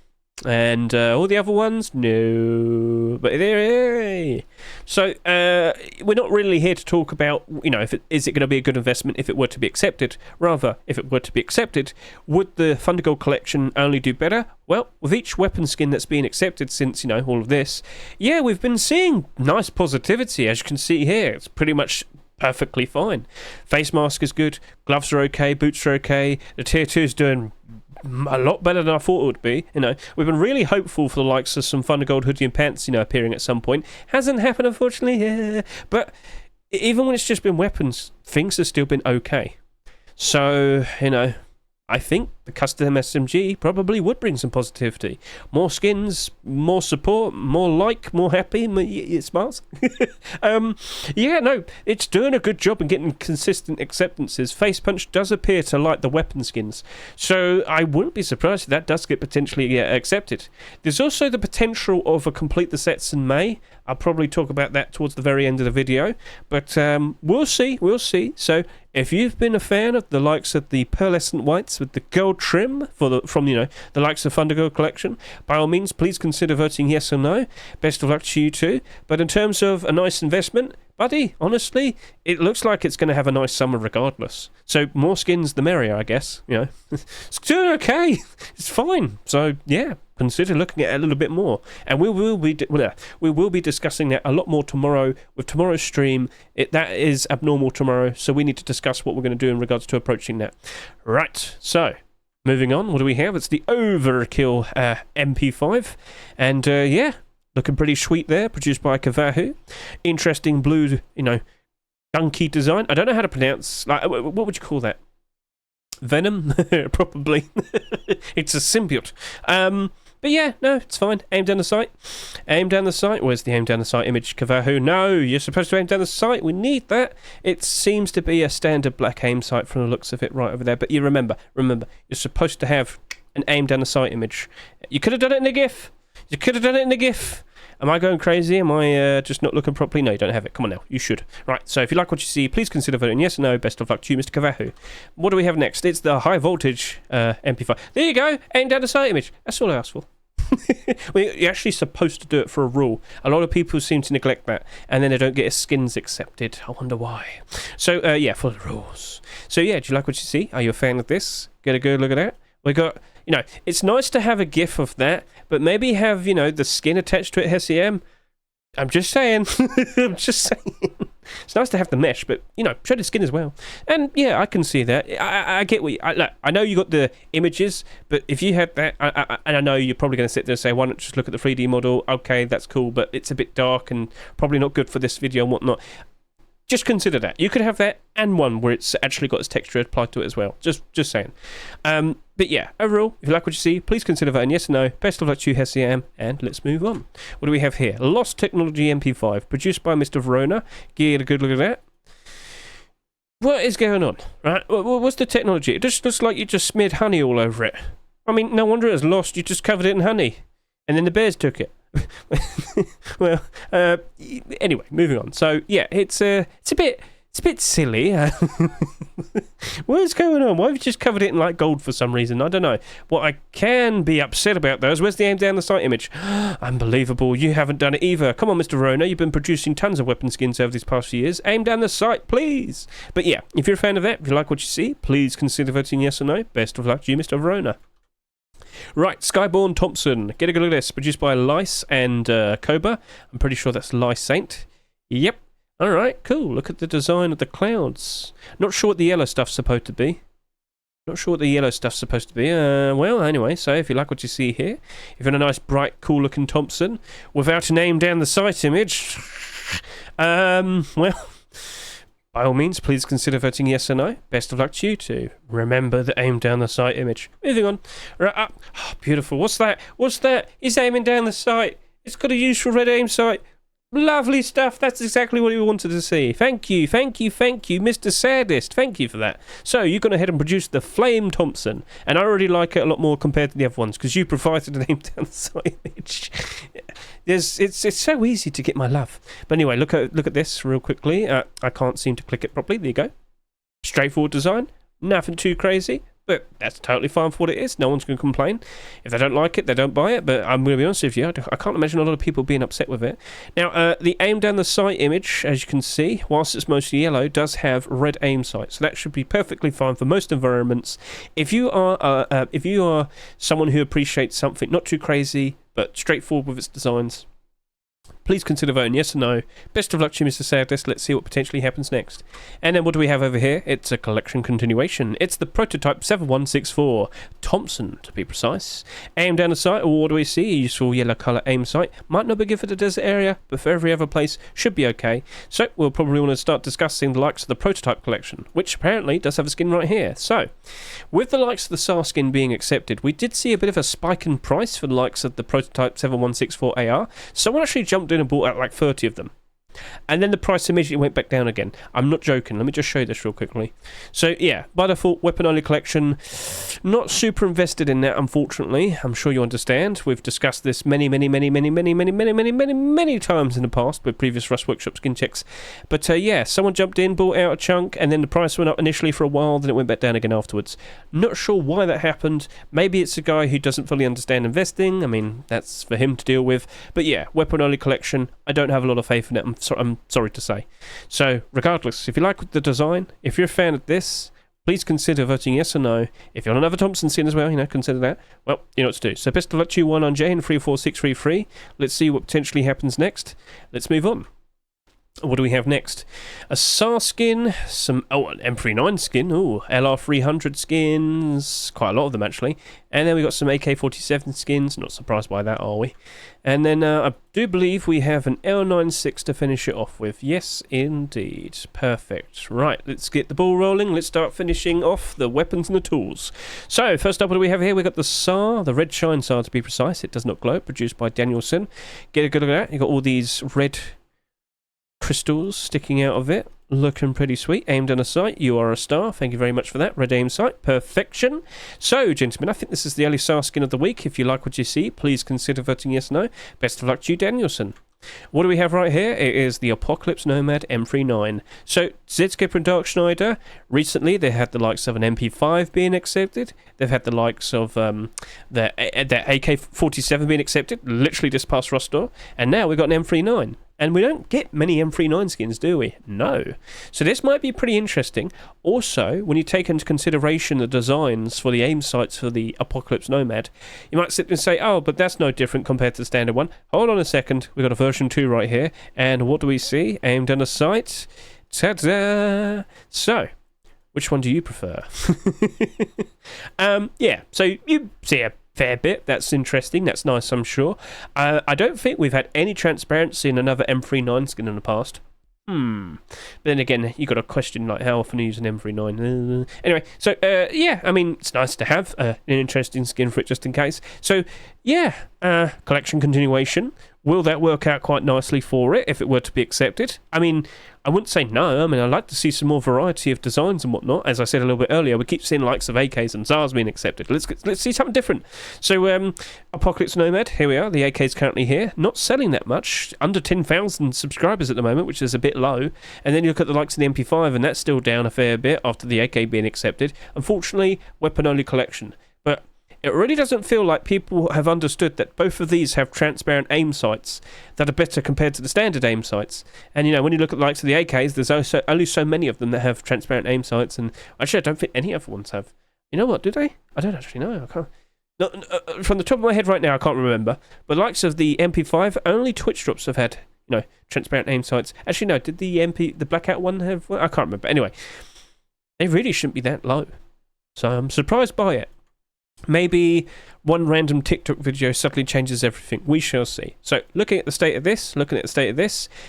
And all the other ones, no. But there. So we're not really here to talk about, is it going to be a good investment if it were to be accepted. Rather, if it were to be accepted, would the Thundergold collection only do better? Well, with each weapon skin that's been accepted since, all of this, yeah, we've been seeing nice positivity, as you can see here. It's pretty much perfectly fine. Face mask is good, gloves are okay, boots are okay, the tier 2 is doing a lot better than I thought it would be. We've been really hopeful for the likes of some Thundergold hoodie and pants, appearing at some point. Hasn't happened, unfortunately. Yeah. But even when it's just been weapons, things have still been okay. So, I think the custom SMG probably would bring some positivity. More skins, more support, more happy, it smiles. It's doing a good job in getting consistent acceptances. Face Punch does appear to like the weapon skins, so I wouldn't be surprised if that does get potentially accepted. There's also the potential of a complete the sets in May. I'll probably talk about that towards the very end of the video, but we'll see. So if you've been a fan of the likes of the pearlescent whites with the gold trim from the likes of Thundergold collection, by all means, please consider voting yes or no. Best of luck to you too. But in terms of a nice investment, buddy, honestly, it looks like it's going to have a nice summer regardless. So more skins, the merrier, I guess. It's doing okay. It's fine. So yeah, consider looking at it a little bit more. And we will be discussing that a lot more tomorrow with tomorrow's stream. That is abnormal tomorrow, so we need to discuss what we're going to do in regards to approaching that. Right. So moving on, what do we have? It's the Overkill MP5, and looking pretty sweet there, produced by Khokhloma. Interesting blue, gunky design. I don't know how to pronounce, what would you call that? Venom? Probably. It's a symbiote. But yeah, no, it's fine. Aim down the sight. Aim down the sight. Where's the aim down the sight image, Khokhloma? No, you're supposed to aim down the sight. We need that. It seems to be a standard black aim sight from the looks of it right over there. But you remember, you're supposed to have an aim down the sight image. You could have done it in a GIF. Am I going crazy? Am I just not looking properly? No, you don't have it. Come on now. You should. Right, so if you like what you see, please consider voting yes or no. Best of luck to you, Mr. Khokhloma. What do we have next? It's the high voltage MP5. There you go. Aim down the sight image. That's all I asked for. You're actually supposed to do it for a rule. A lot of people seem to neglect that, and then they don't get his skins accepted. I wonder why. So, for the rules. So, yeah, do you like what you see? Are you a fan of this? Get a good look at that. We got... it's nice to have a GIF of that, but maybe have, the skin attached to it, SEM. I'm just saying. It's nice to have the mesh, but, you know, shredded skin as well. And, yeah, I can see that. I get what you... Look, I know you got the images, but if you had that... and I know you're probably going to sit there and say, why not just look at the 3D model? Okay, that's cool, but it's a bit dark and probably not good for this video and whatnot. Just consider that. You could have that and one where it's actually got its texture applied to it as well. Just saying. But yeah, overall, if you like what you see, please consider voting yes or no. Best of luck to you, HQM, and let's move on. What do we have here? Lost Technology MP5, produced by Mr. Verona. Get a good look at that. What is going on? Right? What's the technology? It just looks like you just smeared honey all over it. I mean, no wonder it was lost. You just covered it in honey. And then the bears took it. Well, anyway, moving on. So yeah, it's a bit silly. What's going on? Why have you just covered it in like gold for some reason? I don't know. What I can be upset about though is where's the aim down the sight image? Unbelievable, you haven't done it either. Come on, Mr. Rona, you've been producing tons of weapon skins over these past few years. Aim down the sight, please. But yeah, if you're a fan of that, if you like what you see, please consider voting yes or no. Best of luck to you, Mr. Verona. Right, Skyborn Thompson. Get a good look at this. Produced by Lice and Cobra. I'm pretty sure that's Lice Saint. Yep. Alright, cool. Look at the design of the clouds. Not sure what the yellow stuff's supposed to be. Well, anyway, so if you like what you see here, if you're in a nice, bright, cool-looking Thompson, without a name down the sight image, well... By all means, please consider voting yes or no. Best of luck to you too. Remember the aim down the sight image. Moving on. Right up. Oh, beautiful. What's that? It's aiming down the sight. It's got a useful red aim sight. Lovely stuff. That's exactly what we wanted to see. Thank you, Mr. Sadist. Thank you for that. So, you've gone ahead and produced the Flame Thompson. And I already like it a lot more compared to the other ones, because you provided an aim down the sight image. It's so easy to get my love. But anyway, look at this real quickly. I can't seem to click it properly. There you go. Straightforward design. Nothing too crazy. But that's totally fine for what it is. No one's going to complain. If they don't like it, they don't buy it. But I'm going to be honest with you, I can't imagine a lot of people being upset with it. Now, the aim down the sight image, as you can see, whilst it's mostly yellow, does have red aim sight. So that should be perfectly fine for most environments. If you are someone who appreciates something not too crazy, but straightforward with its designs, please consider voting yes or no. Best of luck to you, Mr. Sadist. Let's see what potentially happens next. And then what do we have over here? It's a collection continuation. It's the Prototype 7164. Thompson, to be precise. Aim down the sight. What do we see? A useful yellow colour aim sight. Might not be good for the desert area, but for every other place, should be okay. So, we'll probably want to start discussing the likes of the Prototype collection, which apparently does have a skin right here. So, with the likes of the SAR skin being accepted, we did see a bit of a spike in price for the likes of the Prototype 7164 AR. Someone actually jumped in and bought out like 30 of them. And then the price immediately went back down again. I'm not joking. Let me just show you this real quickly. So yeah, by default, weapon only collection. Not super invested in that, unfortunately. I'm sure you understand. We've discussed this many times in the past with previous Rust Workshop skin checks. But yeah, someone jumped in, bought out a chunk, and then the price went up initially for a while, then it went back down again afterwards. Not sure why that happened. Maybe it's a guy who doesn't fully understand investing. I mean, that's for him to deal with. But yeah, weapon only collection. I don't have a lot of faith in it. I'm sorry to say. So, regardless, if you like the design, if you're a fan of this, please consider voting yes or no. If you want another Thompson skin as well, consider that. Well, you know what to do. So, best of luck to you, 1 on Jade and 34633. Let's see what potentially happens next. Let's move on. What do we have next? A SAR skin, an M39 skin, LR300 skins, quite a lot of them actually, and then we got some AK-47 skins, not surprised by that, are we? And then I do believe we have an L96 to finish it off with. Yes, indeed. Perfect. Right, let's get the ball rolling. Let's start finishing off the weapons and the tools. So, first up, what do we have here? We've got the SAR, the Red Shine SAR to be precise. It does not glow, produced by Danielson. Get a good look at that. You've got all these red crystals sticking out of it, looking pretty sweet. Aimed on a sight, you are a star. Thank you very much for that. Red aim sight, perfection. So, gentlemen, I think this is the early SAR skin of the week. If you like what you see, please consider voting yes or no. Best of luck to you, Danielson. What do we have right here? It is the Apocalypse Nomad M39. So, Zskipper and Dark Schneider, recently they had the likes of an MP5 being accepted. They've had the likes of their AK-47 being accepted, literally just past Rostor. And now we've got an M39. And we don't get many M39 skins, do we? No. So this might be pretty interesting. Also, when you take into consideration the designs for the aim sights for the Apocalypse Nomad, you might sit and say, oh, but that's no different compared to the standard one. Hold on a second. We've got a version 2 right here. And what do we see? Aimed on a sight. Ta-da! So, which one do you prefer? Yeah, so you see a fair bit. That's interesting. That's nice, I'm sure. I don't think we've had any transparency in another M39 skin in the past. But then again, you got a question like how often you use an M39. Anyway, so yeah, I mean, it's nice to have an interesting skin for it just in case. So yeah, collection continuation. Will that work out quite nicely for it if it were to be accepted? I mean, I wouldn't say no. I mean, I'd like to see some more variety of designs and whatnot. As I said a little bit earlier, we keep seeing likes of AKs and ZARs being accepted. Let's see something different. So, Apocalypse Nomad, here we are. The AK is currently here. Not selling that much. Under 10,000 subscribers at the moment, which is a bit low. And then you look at the likes of the MP5, and that's still down a fair bit after the AK being accepted. Unfortunately, weapon-only collection. But it really doesn't feel like people have understood that both of these have transparent aim sights that are better compared to the standard aim sights. And, you know, when you look at the likes of the AKs, there's also only so many of them that have transparent aim sights. And actually, I don't think any other ones have. You know what, do they? I don't actually know. I can't. No, from the top of my head right now, I can't remember. But the likes of the MP5, only Twitch drops have had, you know, transparent aim sights. Actually, no, did the Blackout one have? Well, I can't remember. Anyway, they really shouldn't be that low. So I'm surprised by it. Maybe one random TikTok video suddenly changes everything. We shall see. So, looking at the state of this,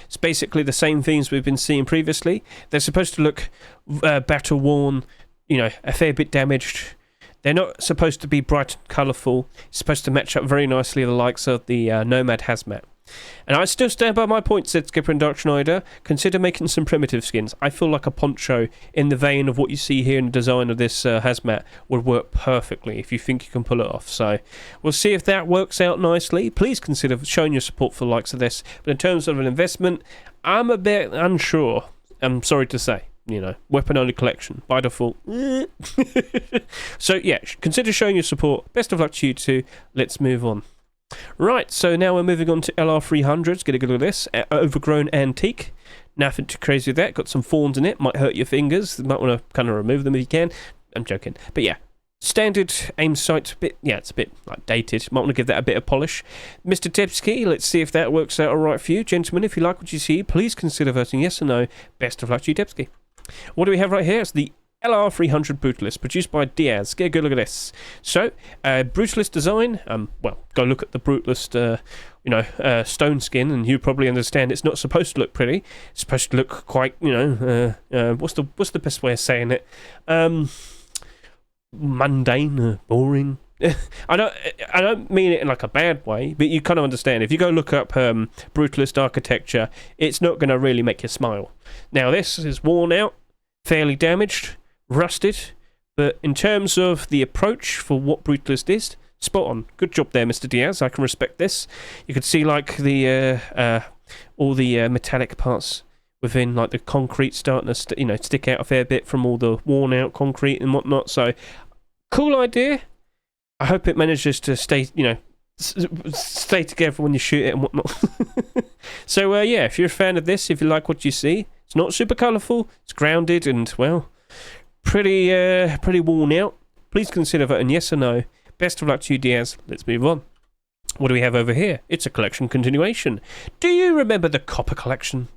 it's basically the same themes we've been seeing previously. They're supposed to look battle-worn, you know, a fair bit damaged. They're not supposed to be bright and colourful. It's supposed to match up very nicely with the likes of the Nomad Hazmat. And I still stand by my point, said Skipper and Dark Schneider. Consider making some primitive skins. I feel like a poncho in the vein of what you see here in the design of this hazmat would work perfectly if you think you can pull it off. So we'll see if that works out nicely. Please consider showing your support for the likes of this. But in terms of an investment, I'm a bit unsure. I'm sorry to say. You know, weapon-only collection, by default. So yeah, consider showing your support. Best of luck to you two. Let's move on. Right, so now we're moving on to LR300s. Get a good look at this. Overgrown antique. Nothing too crazy with that. Got some thorns in it. Might hurt your fingers. You might want to kind of remove them if you can. I'm joking. But yeah, standard aim sight. It's a bit like dated. Might want to give that a bit of polish. Mr. Tepsky, let's see if that works out all right for you. Gentlemen, if you like what you see, please consider voting yes or no. Best of luck to you, Tepsky. What do we have right here? It's the LR300 Brutalist, produced by Diaz. Get a good look at this. So, Brutalist design. Well, go look at the Brutalist, stone skin, and you probably understand it's not supposed to look pretty. It's supposed to look quite, what's the best way of saying it? Mundane, boring. I don't mean it in like a bad way, but you kind of understand. If you go look up Brutalist architecture, it's not going to really make you smile. Now, this is worn out, fairly damaged, rusted, but in terms of the approach for what Brutalist is, spot on. Good job there, Mr. Diaz. I can respect this. You could see like the all the metallic parts within like the concrete starting to stick out a fair bit from all the worn out concrete and whatnot. So cool idea. I hope it manages to stay stay together when you shoot it and whatnot. So yeah, if you're a fan of this, if you like what you see, it's not super colourful. It's grounded and well, pretty worn out. Please consider voting yes or no. Best of luck to you, Diaz. Let's move on. What do we have over here? It's a collection continuation. Do you remember the Copper Collection?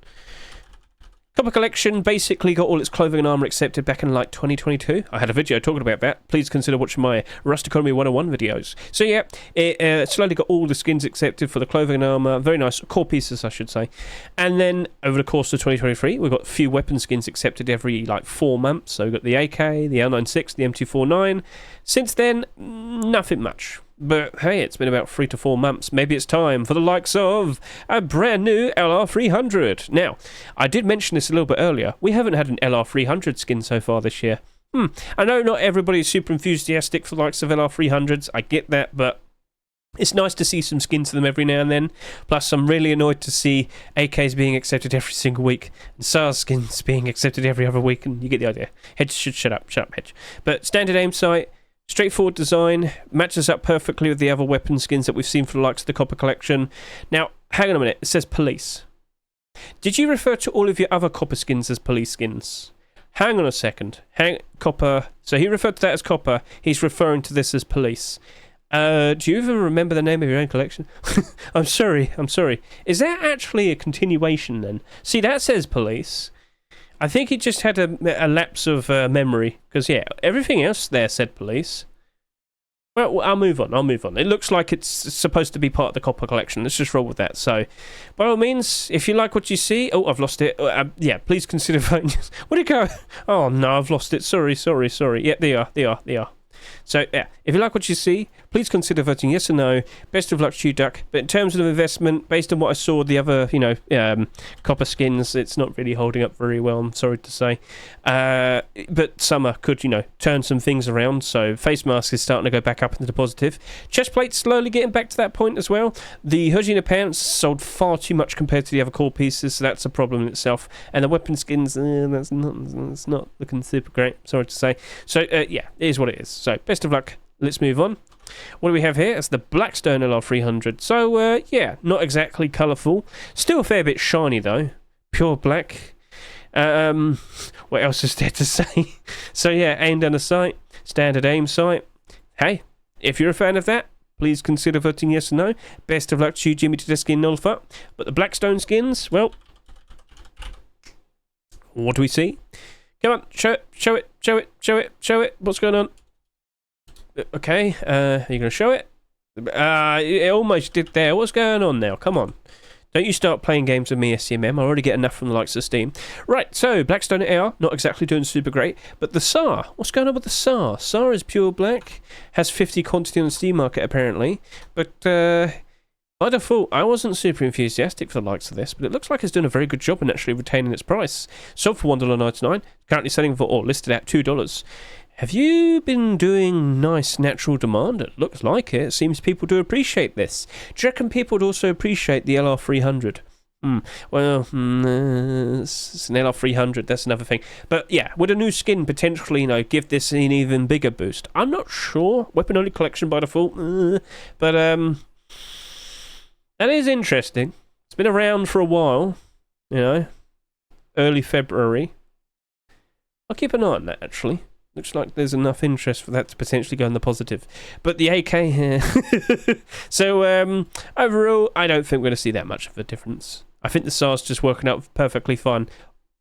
Copper Collection basically got all its clothing and armour accepted back in like 2022. I had a video talking about that. Please consider watching my Rust Economy 101 videos. So yeah, it slowly got all the skins accepted for the clothing and armour. Very nice, core pieces I should say. And then over the course of 2023, we've got a few weapon skins accepted every like 4 months. So we've got the AK, the L96, the M249. Since then, nothing much. But hey, it's been about 3 to 4 months. Maybe it's time for the likes of a brand new LR300. Now, I did mention this a little bit earlier. We haven't had an LR300 skin so far this year. I know not everybody is super enthusiastic for the likes of LR300s. I get that, but it's nice to see some skins of them every now and then. Plus, I'm really annoyed to see AKs being accepted every single week and SARS skins being accepted every other week, and you get the idea. Hedge should shut up, Hedge. But standard aim sight. Straightforward design, matches up perfectly with the other weapon skins that we've seen for the likes of the Copper Collection. Now, hang on a minute, it says police. Did you refer to all of your other copper skins as police skins? Hang on a second. Copper. So he referred to that as copper. He's referring to this as police. Do you even remember the name of your own collection? I'm sorry. Is that actually a continuation then? See, that says police. I think he just had a lapse of memory. Because, yeah, everything else there said police. Well, I'll move on. It looks like it's supposed to be part of the copper collection. Let's just roll with that. So, by all means, if you like what you see... Oh, I've lost it. Yeah, please consider voting. Where'd it go? Oh, no, I've lost it. Sorry. Yeah, they are. So, yeah, if you like what you see, please consider voting yes or no. Best of luck to you, Duck. But in terms of investment, based on what I saw, the other, copper skins, it's not really holding up very well, I'm sorry to say. But Summer could, turn some things around. So, face mask is starting to go back up into the positive. Chest plate's slowly getting back to that point as well. The hoodie and the pants sold far too much compared to the other core pieces, so that's a problem in itself. And the weapon skins, that's not looking super great, sorry to say. So, yeah, it is what it is. So, best of luck. Let's move on. What do we have here? It's the Blackstone LR300. So, yeah, not exactly colourful. Still a fair bit shiny, though. Pure black. What else is there to say? So, yeah, aim down the sight. Standard aim sight. Hey, if you're a fan of that, please consider voting yes or no. Best of luck to you, Jimmy Tedeschi and Nulfa. But the Blackstone skins, well, what do we see? Come on, show it. What's going on? Okay, are you going to show it? It almost did there. What's going on now? Come on. Don't you start playing games with me, SCMM. I already get enough from the likes of Steam. Right, so, Blackstone AR, not exactly doing super great. But the SAR, what's going on with the SAR? SAR is pure black, has 50 quantity on the Steam market, apparently. But, by default, I wasn't super enthusiastic for the likes of this, but it looks like it's doing a very good job in actually retaining its price. Sold for $1.99, currently selling for, or listed at $2. Have you been doing nice natural demand? It looks like it. It seems people do appreciate this. Do you reckon people would also appreciate the LR300? Well, it's an LR300, that's another thing. But yeah, would a new skin potentially, give this an even bigger boost? I'm not sure. Weapon only collection by default. But, that is interesting. It's been around for a while, early February. I'll keep an eye on that, actually. Looks like there's enough interest for that to potentially go in the positive. But the AK here... So, overall, I don't think we're going to see that much of a difference. I think the SAR's just working out perfectly fine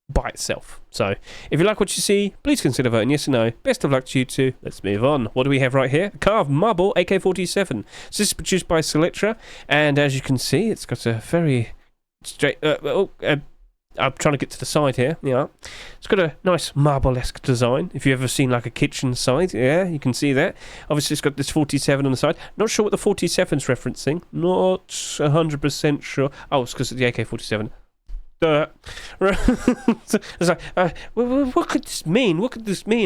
by itself. So, if you like what you see, please consider voting yes or no. Best of luck to you two. Let's move on. What do we have right here? Carved marble AK-47. So this is produced by Selectra, and as you can see, it's got a very straight... I'm trying to get to the side here, yeah. It's got a nice marble-esque design. If you've ever seen like a kitchen side, yeah, you can see that. Obviously, it's got this 47 on the side. Not sure what the 47's referencing. Not 100% sure. Oh, it's because of the AK-47. It's like, what could this mean?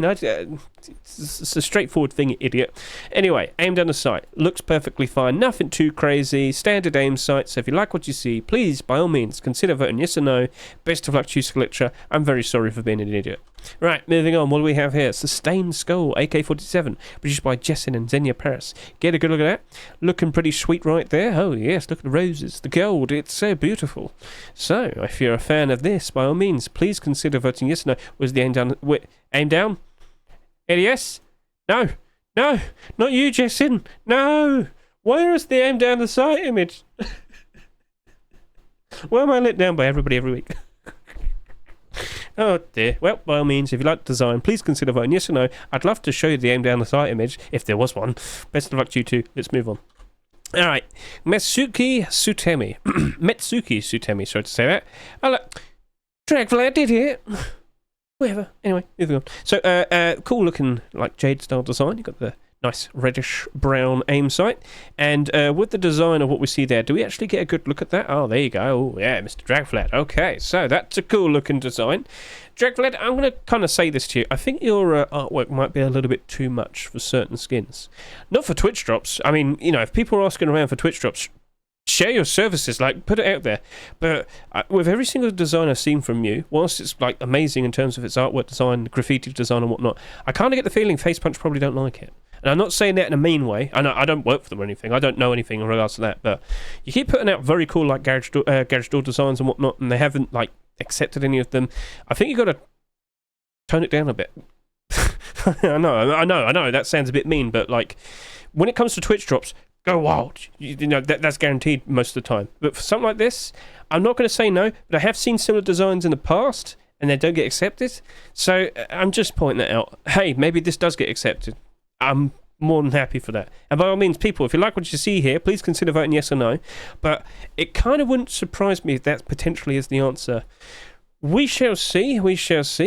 It's a straightforward thing, you idiot. Anyway, aim down the sight. Looks perfectly fine. Nothing too crazy. Standard aim sight. So if you like what you see, please, by all means, consider voting yes or no. Best of luck to you, Selectra. I'm very sorry for being an idiot. Right, moving on. What do we have here? Sustained Skull AK-47, produced by Jessin and Xenia Paris. Get a good look at that. Looking pretty sweet right there. Oh yes, look at the roses, the gold. It's so beautiful. So, if you're a fan of this, by all means, please consider voting yes or no. Was the aim down? Wait, aim down? Yes? No, not you, Jessin. No. Where is the aim down the sight image? Why am I let down by everybody every week? Oh dear. Well, by all means, if you like the design, please consider voting yes or no. I'd love to show you the aim down the sight image, if there was one. Best of luck to you two. Let's move on. Alright. Metsuki Sutemi, sorry to say that. Dragfly did it. Whatever. Anyway, moving on. So, cool looking, like Jade style design. You've got the nice reddish brown aim sight, and with the design of what we see there, do we actually get a good look at that? Oh, there you go. Oh yeah, Mr. Dragflat. Okay, so that's a cool looking design. Dragflat, I'm going to kind of say this to you. I think your artwork might be a little bit too much for certain skins. Not for Twitch drops. I mean, if people are asking around for Twitch drops, share your services, like put it out there. But with every single design I've seen from you, whilst it's like amazing in terms of its artwork design, graffiti design and whatnot, I kind of get the feeling Face Punch probably don't like it. And I'm not saying that in a mean way. I don't work for them or anything. I don't know anything in regards to that. But you keep putting out very cool like garage door designs and whatnot, and they haven't like accepted any of them. I think you got to tone it down a bit. I know. That sounds a bit mean, but like when it comes to Twitch drops, go wild. You know that's guaranteed most of the time. But for something like this, I'm not going to say no. But I have seen similar designs in the past, and they don't get accepted. So I'm just pointing that out. Hey, maybe this does get accepted. I'm more than happy for that. And by all means, people, if you like what you see here, please consider voting yes or no. But it kind of wouldn't surprise me if that potentially is the answer. We shall see.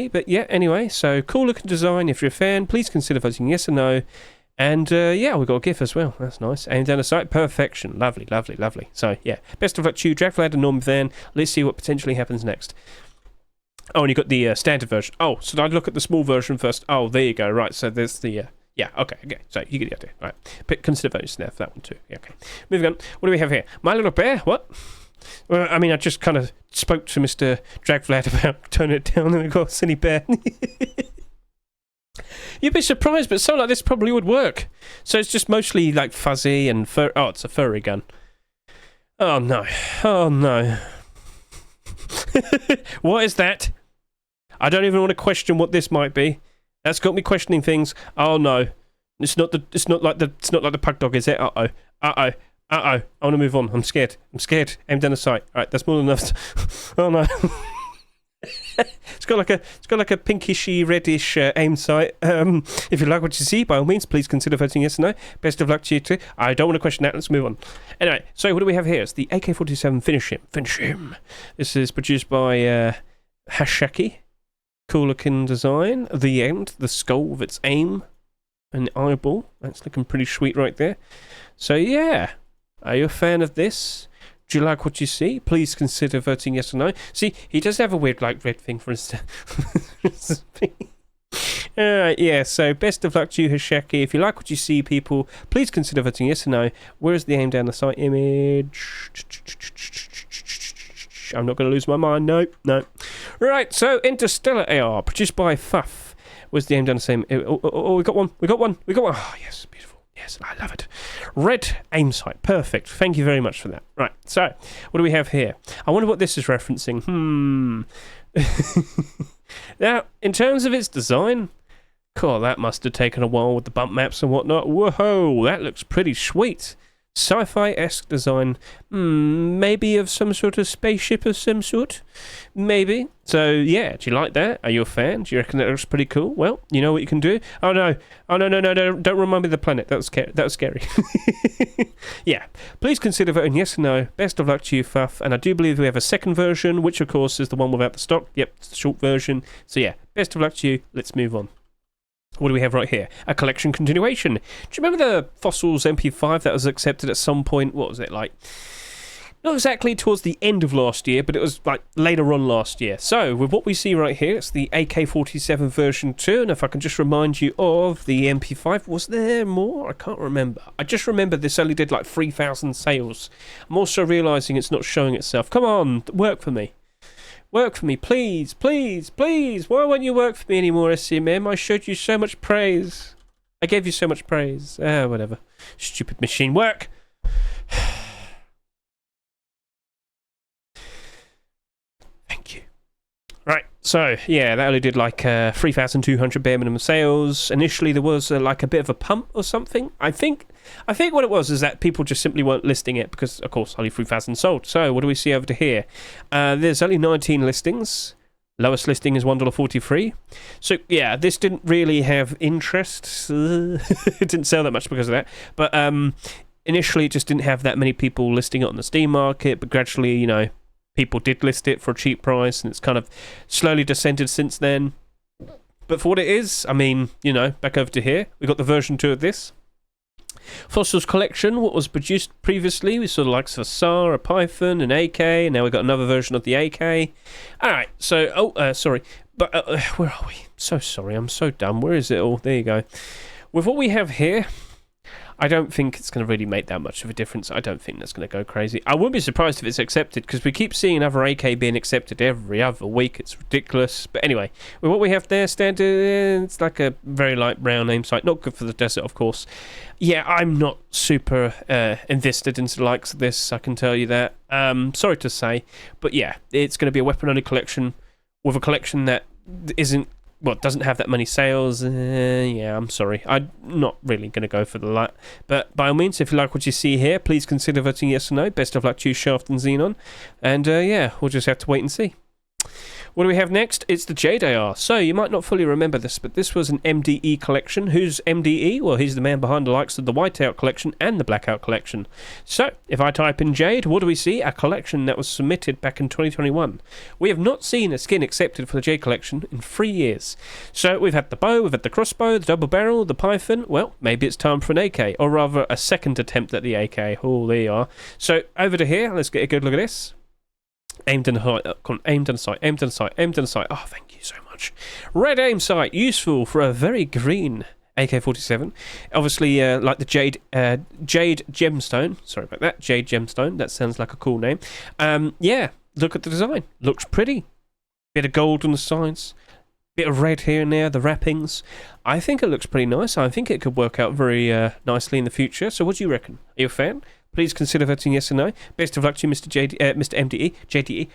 But yeah, anyway, so cool looking design. If you're a fan, please consider voting yes or no. And yeah, we've got a GIF as well. That's nice. Aim down the sight. Perfection. Lovely. So yeah, best of luck to you, Dragflad and Norm Van. Let's see what potentially happens next. Oh, and you got the standard version. Oh, so I'd look at the small version first. Oh, there you go. Right, so there's the... yeah, okay. So you get the idea. Right. But consider voting there for that one too. Yeah, okay. Moving on. What do we have here? My Little Bear? What? Well, I mean, I just kind of spoke to Mr. Dragflad about turning it down, and we got a silly bear. You'd be surprised, but something like this probably would work. So it's just mostly like fuzzy and fur. Oh, it's a furry gun. Oh no. What is that? I don't even want to question what this might be. That's got me questioning things. Oh no. It's not like the pug dog, is it? Uh-oh. I want to move on. I'm scared. Aim down the sight. Alright, that's more than enough. Oh no. It's got like a pinkishy reddish aim sight. If you like what you see, by all means, please consider voting yes or no. Best of luck to you too. I don't want to question that. Let's move on. Anyway, so what do we have here? It's the AK-47 Finish Him. This is produced by Hashaki. Cool looking design. The end, the skull with its aim and the eyeball. That's looking pretty sweet right there. So yeah, are you a fan of this? Do you like what you see? Please consider voting yes or no. See, he does have a weird like red thing for his Alright, yeah, so best of luck to you, Hashaki. If you like what you see, people, please consider voting yes or no. Where's the aim down the sight image? I'm not going to lose my mind. No. Right, so Interstellar AR, produced by Fuff. Where's the aim down the same? Oh, we got one. Oh, yes, beautiful. Yes, I love it. Red aim sight. Perfect. Thank you very much for that. Right, so what do we have here? I wonder what this is referencing. Now, in terms of its design, cool, that must have taken a while with the bump maps and whatnot. Whoa, that looks pretty sweet. Sci-fi-esque design, maybe of some sort of spaceship of some sort, maybe. So yeah, do you like that? Are you a fan? Do you reckon that looks pretty cool? Well, you know what you can do. Oh no, don't remind me of the planet. That was scary. Yeah, please consider voting yes or no. Best of luck to you, Fuff. And I do believe we have a second version, which of course is the one without the stock. Yep, it's the short version. So yeah, best of luck to you. Let's move on. What do we have right here? A collection continuation. Do you remember the Fossils MP5 that was accepted at some point? What was it like? Not exactly towards the end of last year, but it was like later on last year. So with what we see right here, it's the AK-47 version 2. And if I can just remind you of the MP5, was there more? I can't remember. I just remember this only did like 3,000 sales. I'm also realising it's not showing itself. Come on, work for me. Work for me, please. Why won't you work for me anymore, SCMM? I showed you so much praise. I gave you so much praise. Whatever. Stupid machine. Work! Thank you. Right, so, yeah, that only did like 3,200 bare minimum sales. Initially, there was like a bit of a pump or something. I think what it was is that people just simply weren't listing it because, of course, only 3,000 sold. So, what do we see over here? There's only 19 listings. Lowest listing is $1.43. So, yeah, this didn't really have interest. It didn't sell that much because of that. But initially, it just didn't have that many people listing it on the Steam market. But gradually, you know, people did list it for a cheap price. And it's kind of slowly descended since then. But for what it is, I mean, you know, back over to here. We got the version 2 of this. Fossils Collection, what was produced previously, we saw the likes of a SAR, a Python, an AK, and now we've got another version of the AK. Alright, so, sorry, but where are we? So sorry, I'm so dumb. Where is it all? There you go. With what we have here, I don't think it's going to really make that much of a difference. I don't think that's going to go crazy. I wouldn't be surprised if it's accepted, because we keep seeing another AK being accepted every other week. It's ridiculous. But anyway, with what we have there, standard, it's like a very light brown aim sight. Not good for the desert, of course. Yeah, I'm not super invested into the likes of this, I can tell you that. Sorry to say. But yeah, it's going to be a weapon-only collection with a collection that isn't, well, doesn't have that many sales. Yeah, I'm sorry. I'm not really going to go for the light. But by all means, if you like what you see here, please consider voting yes or no. Best of luck to you, Shaft and Xenon. And yeah, we'll just have to wait and see. What do we have next? It's the Jade AR. So, you might not fully remember this, but this was an MDE collection. Who's MDE? Well, he's the man behind the likes of the Whiteout collection and the Blackout collection. So, if I type in Jade, what do we see? A collection that was submitted back in 2021. We have not seen a skin accepted for the Jade collection in 3 years. So, we've had the bow, we've had the crossbow, the double barrel, the python. Well, maybe it's time for an AK, or rather a second attempt at the AK. Oh, there you are. So, over to here, let's get a good look at this. Aimed in the height, aimed in the sight, aimed in the sight, aimed in the sight. Oh, thank you so much. Red aim sight, useful for a very green AK-47. Obviously, like the Jade Gemstone. Sorry about that, Jade Gemstone. That sounds like a cool name. Yeah, look at the design. Looks pretty. Bit of gold on the sides. Bit of red here and there, the wrappings. I think it looks pretty nice. I think it could work out very nicely in the future. So what do you reckon? Are you a fan? Please consider voting yes or no. Best of luck to you, Mr. MDE. JDE.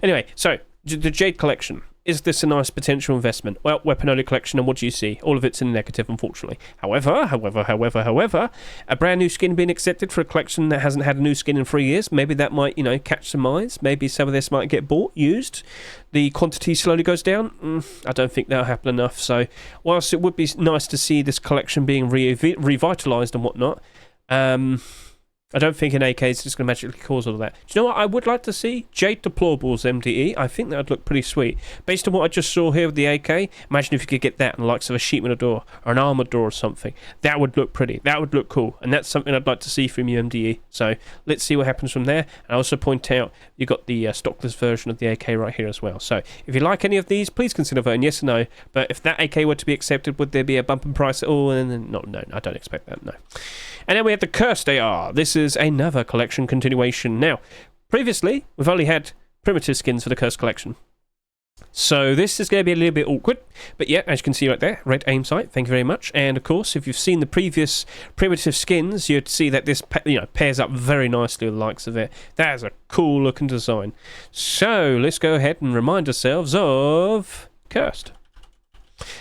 Anyway, so, the Jade collection. Is this a nice potential investment? Well, weapon-only collection, and what do you see? All of it's in the negative, unfortunately. However, a brand new skin being accepted for a collection that hasn't had a new skin in 3 years, maybe that might, catch some eyes. Maybe some of this might get bought, used. The quantity slowly goes down. I don't think that'll happen enough. So, whilst it would be nice to see this collection being revitalised and whatnot, I don't think an AK is just going to magically cause all of that. Do you know what I would like to see? Jade Deployables MDE. I think that would look pretty sweet. Based on what I just saw here with the AK, imagine if you could get that in the likes of a sheepman door or an armoured door or something. That would look pretty. That would look cool. And that's something I'd like to see from you, MDE. So let's see what happens from there. And I also point out you've got the stockless version of the AK right here as well. So if you like any of these, please consider voting yes or no. But if that AK were to be accepted, would there be a bump in price at all? And no, I don't expect that, no. And then we have the Cursed AR. This is another collection continuation. Now, previously, we've only had primitive skins for the Cursed collection. So this is going to be a little bit awkward. But yeah, as you can see right there, red aim sight, thank you very much. And of course, if you've seen the previous primitive skins, you'd see that this pairs up very nicely with the likes of it. That is a cool looking design. So let's go ahead and remind ourselves of Cursed.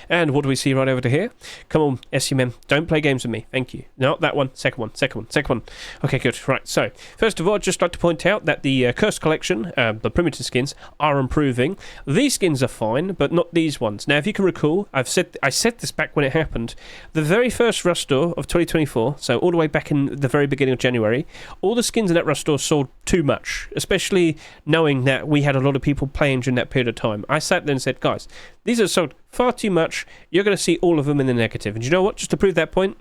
And what do we see right over to here? Come on, SUM, don't play games with me. Thank you. No, that one. Second one. Okay, good. Right, so, first of all, I'd just like to point out that the Cursed collection, the primitive skins, are improving. These skins are fine, but not these ones. Now, if you can recall, I said this back when it happened. The very first rush store of 2024, so all the way back in the very beginning of January, all the skins in that rush store sold too much, especially knowing that we had a lot of people playing during that period of time. I sat there and said, guys, these are sold far too much. You're going to see all of them in the negative. And you know what? Just to prove that point,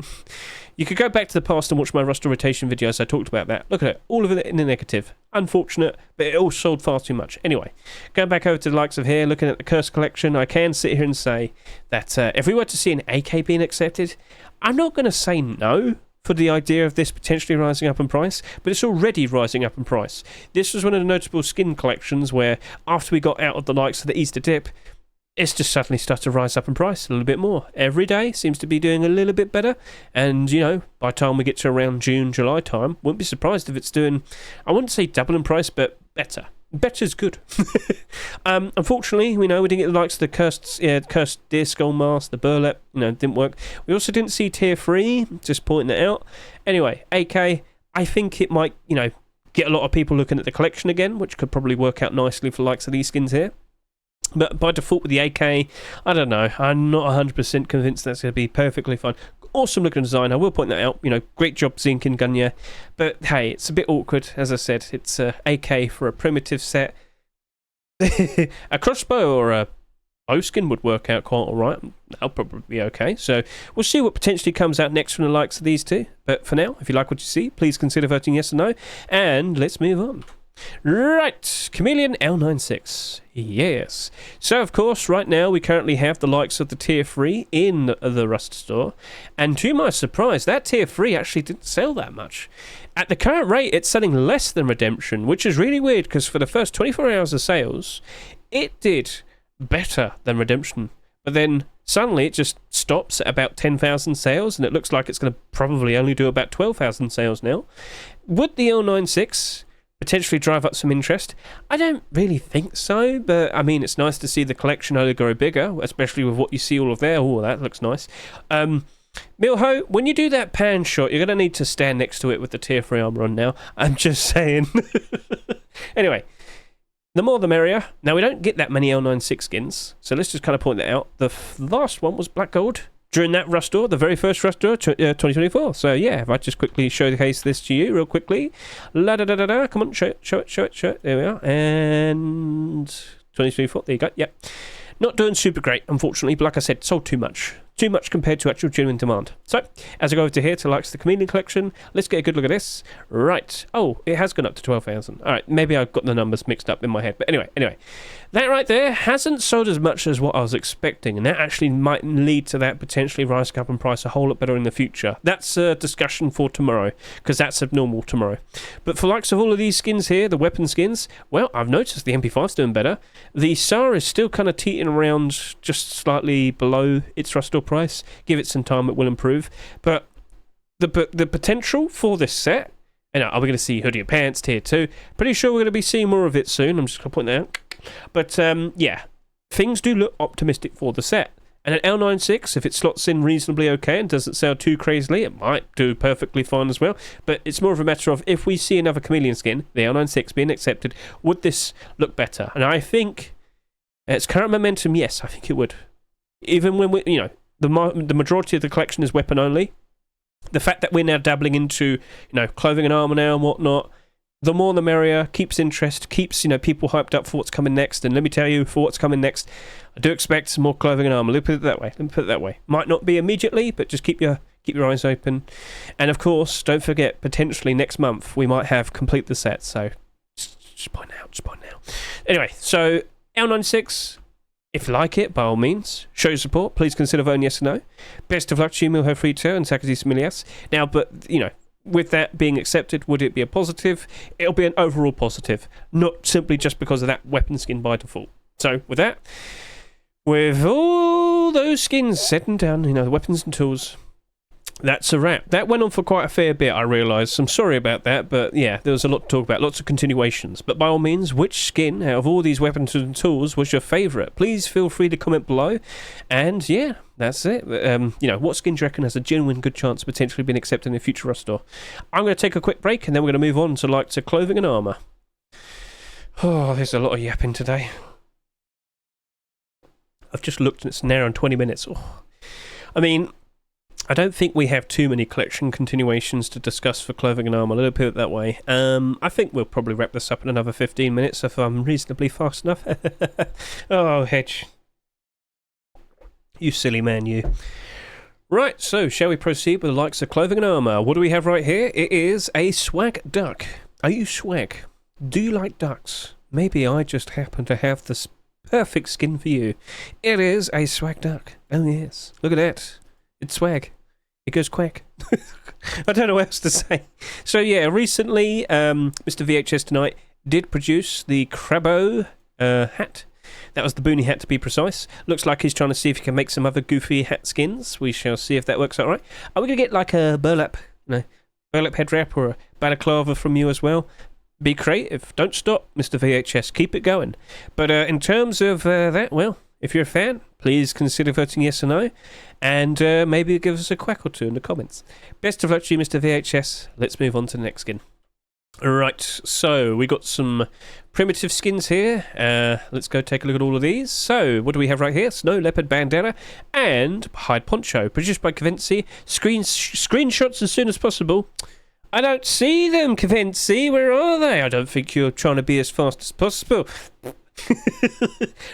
you could go back to the past and watch my roster rotation videos. I talked about that. Look at it. All of it in the negative. Unfortunate, but it all sold far too much. Anyway, going back over to the likes of here, looking at the Cursed collection, I can sit here and say that if we were to see an AK being accepted, I'm not going to say no for the idea of this potentially rising up in price, but it's already rising up in price. This was one of the notable skin collections where after we got out of the likes of the Easter dip, it's just suddenly started to rise up in price a little bit more. Every day seems to be doing a little bit better. And, by the time we get to around June, July time, wouldn't be surprised if it's doing, I wouldn't say double in price, but better. Better's good. Unfortunately, we didn't get the likes of the cursed deer skull mask, the burlap, didn't work. We also didn't see tier 3, just pointing it out. Anyway, AK, I think it might, get a lot of people looking at the collection again, which could probably work out nicely for the likes of these skins here. But by default with the AK, I don't know. I'm not 100% convinced that's going to be perfectly fine. Awesome looking design, I will point that out. Great job zinking Gunya. But hey, it's a bit awkward, as I said. It's a AK for a primitive set. A crossbow or a bow skin would work out quite alright. That'll probably be okay. So we'll see what potentially comes out next from the likes of these two. But for now, if you like what you see, please consider voting yes or no. And let's move on. Right, Chameleon L96. Yes. So, of course, right now we currently have the likes of the Tier 3 in the Rust store. And to my surprise, that Tier 3 actually didn't sell that much. At the current rate, it's selling less than Redemption, which is really weird because for the first 24 hours of sales, it did better than Redemption. But then suddenly it just stops at about 10,000 sales, and it looks like it's going to probably only do about 12,000 sales now. Would the L96 potentially drive up some interest? I don't really think so, but I mean, it's nice to see the collection only grow bigger, especially with what you see all of there. Oh, that looks nice. Milho, when you do that pan shot, you're going to need to stand next to it with the Tier 3 armor on now. I'm just saying. Anyway, the more the merrier. Now, we don't get that many L96 skins, so let's just kind of point that out. The last one was Black Gold during that Rust Door, the very first Rust Door, 2024. So, yeah, if I just quickly showcase this to you real quickly. La-da-da-da-da. Come on, show it. There we are. And 2024. There you go. Yep. Not doing super great, unfortunately, but like I said, sold too much. Too much compared to actual genuine demand. So, as I go over to here to likes the Chameleon collection, let's get a good look at this. Right. Oh, it has gone up to 12,000. All right, maybe I've got the numbers mixed up in my head. But anyway. That right there hasn't sold as much as what I was expecting, and that actually might lead to that potentially rising up in price a whole lot better in the future. That's a discussion for tomorrow, because that's abnormal tomorrow. But for likes of all of these skins here, the weapon skins, well, I've noticed the MP5's doing better. The SAR is still kind of teetering around just slightly below its Rust Door price. Give it some time, it will improve. But the potential for this set, and are we going to see Hoodie and Pants Tier 2? Pretty sure we're going to be seeing more of it soon. I'm just going to point that out. But yeah, things do look optimistic for the set. And an L96, if it slots in reasonably okay and doesn't sell too crazily, it might do perfectly fine as well. But it's more of a matter of, if we see another Chameleon skin, the L96 being accepted, would this look better? And I think its current momentum, yes, I think it would. Even when the majority of the collection is weapon only, the fact that we're now dabbling into clothing and armor now and whatnot, the more the merrier, keeps interest, keeps people hyped up for what's coming next. And let me tell you, for what's coming next, I do expect some more clothing and armor. Let me put it that way. Might not be immediately, but just keep your eyes open. And of course, don't forget, potentially next month we might have complete the set. So just point out. Anyway, so L96. If you like it, by all means, show your support. Please consider voting yes or no. Best of luck to you, Milho Frito and Sakazis Milias. Now, but with that being accepted, would it be a positive? It'll be an overall positive, not simply just because of that weapon skin by default. So, with that, with all those skins set and done, the weapons and tools, that's a wrap. That went on for quite a fair bit, I realised. I'm sorry about that, but yeah, there was a lot to talk about, lots of continuations. But by all means, which skin out of all these weapons and tools was your favourite? Please feel free to comment below. And yeah, that's it. What skin do you reckon has a genuine good chance of potentially being accepted in a future Rust Door? I'm going to take a quick break, and then we're going to move on to clothing and armour. Oh, there's a lot of yapping today. I've just looked and it's an hour and 20 minutes. Oh. I mean, I don't think we have too many collection continuations to discuss for clothing and armour. Let's put it that way. I think we'll probably wrap this up in another 15 minutes if I'm reasonably fast enough. Oh, Hedge. You silly man, you. Right, so shall we proceed with the likes of clothing and armour? What do we have right here? It is a swag duck. Are you swag? Do you like ducks? Maybe I just happen to have this perfect skin for you. It is a swag duck. Oh yes. Look at that. It's swag. It goes quack. I don't know what else to say. So yeah, recently Mr. VHS Tonight did produce the Crabbo hat. That was the boonie hat to be precise. Looks like he's trying to see if he can make some other goofy hat skins. We shall see if that works out right. Are we going to get like a burlap head wrap or a balaclava from you as well? Be creative. Don't stop, Mr. VHS. Keep it going. But in terms of that, well, if you're a fan, please consider voting yes or no, and maybe give us a quack or two in the comments. Best of luck to you, Mr. VHS. Let's move on to the next skin. Right, so we got some primitive skins here. Let's go take a look at all of these. So, what do we have right here? Snow Leopard Bandana and Hide Poncho, produced by Cavency. Screenshots as soon as possible. I don't see them, Cavency. Where are they? I don't think you're trying to be as fast as possible.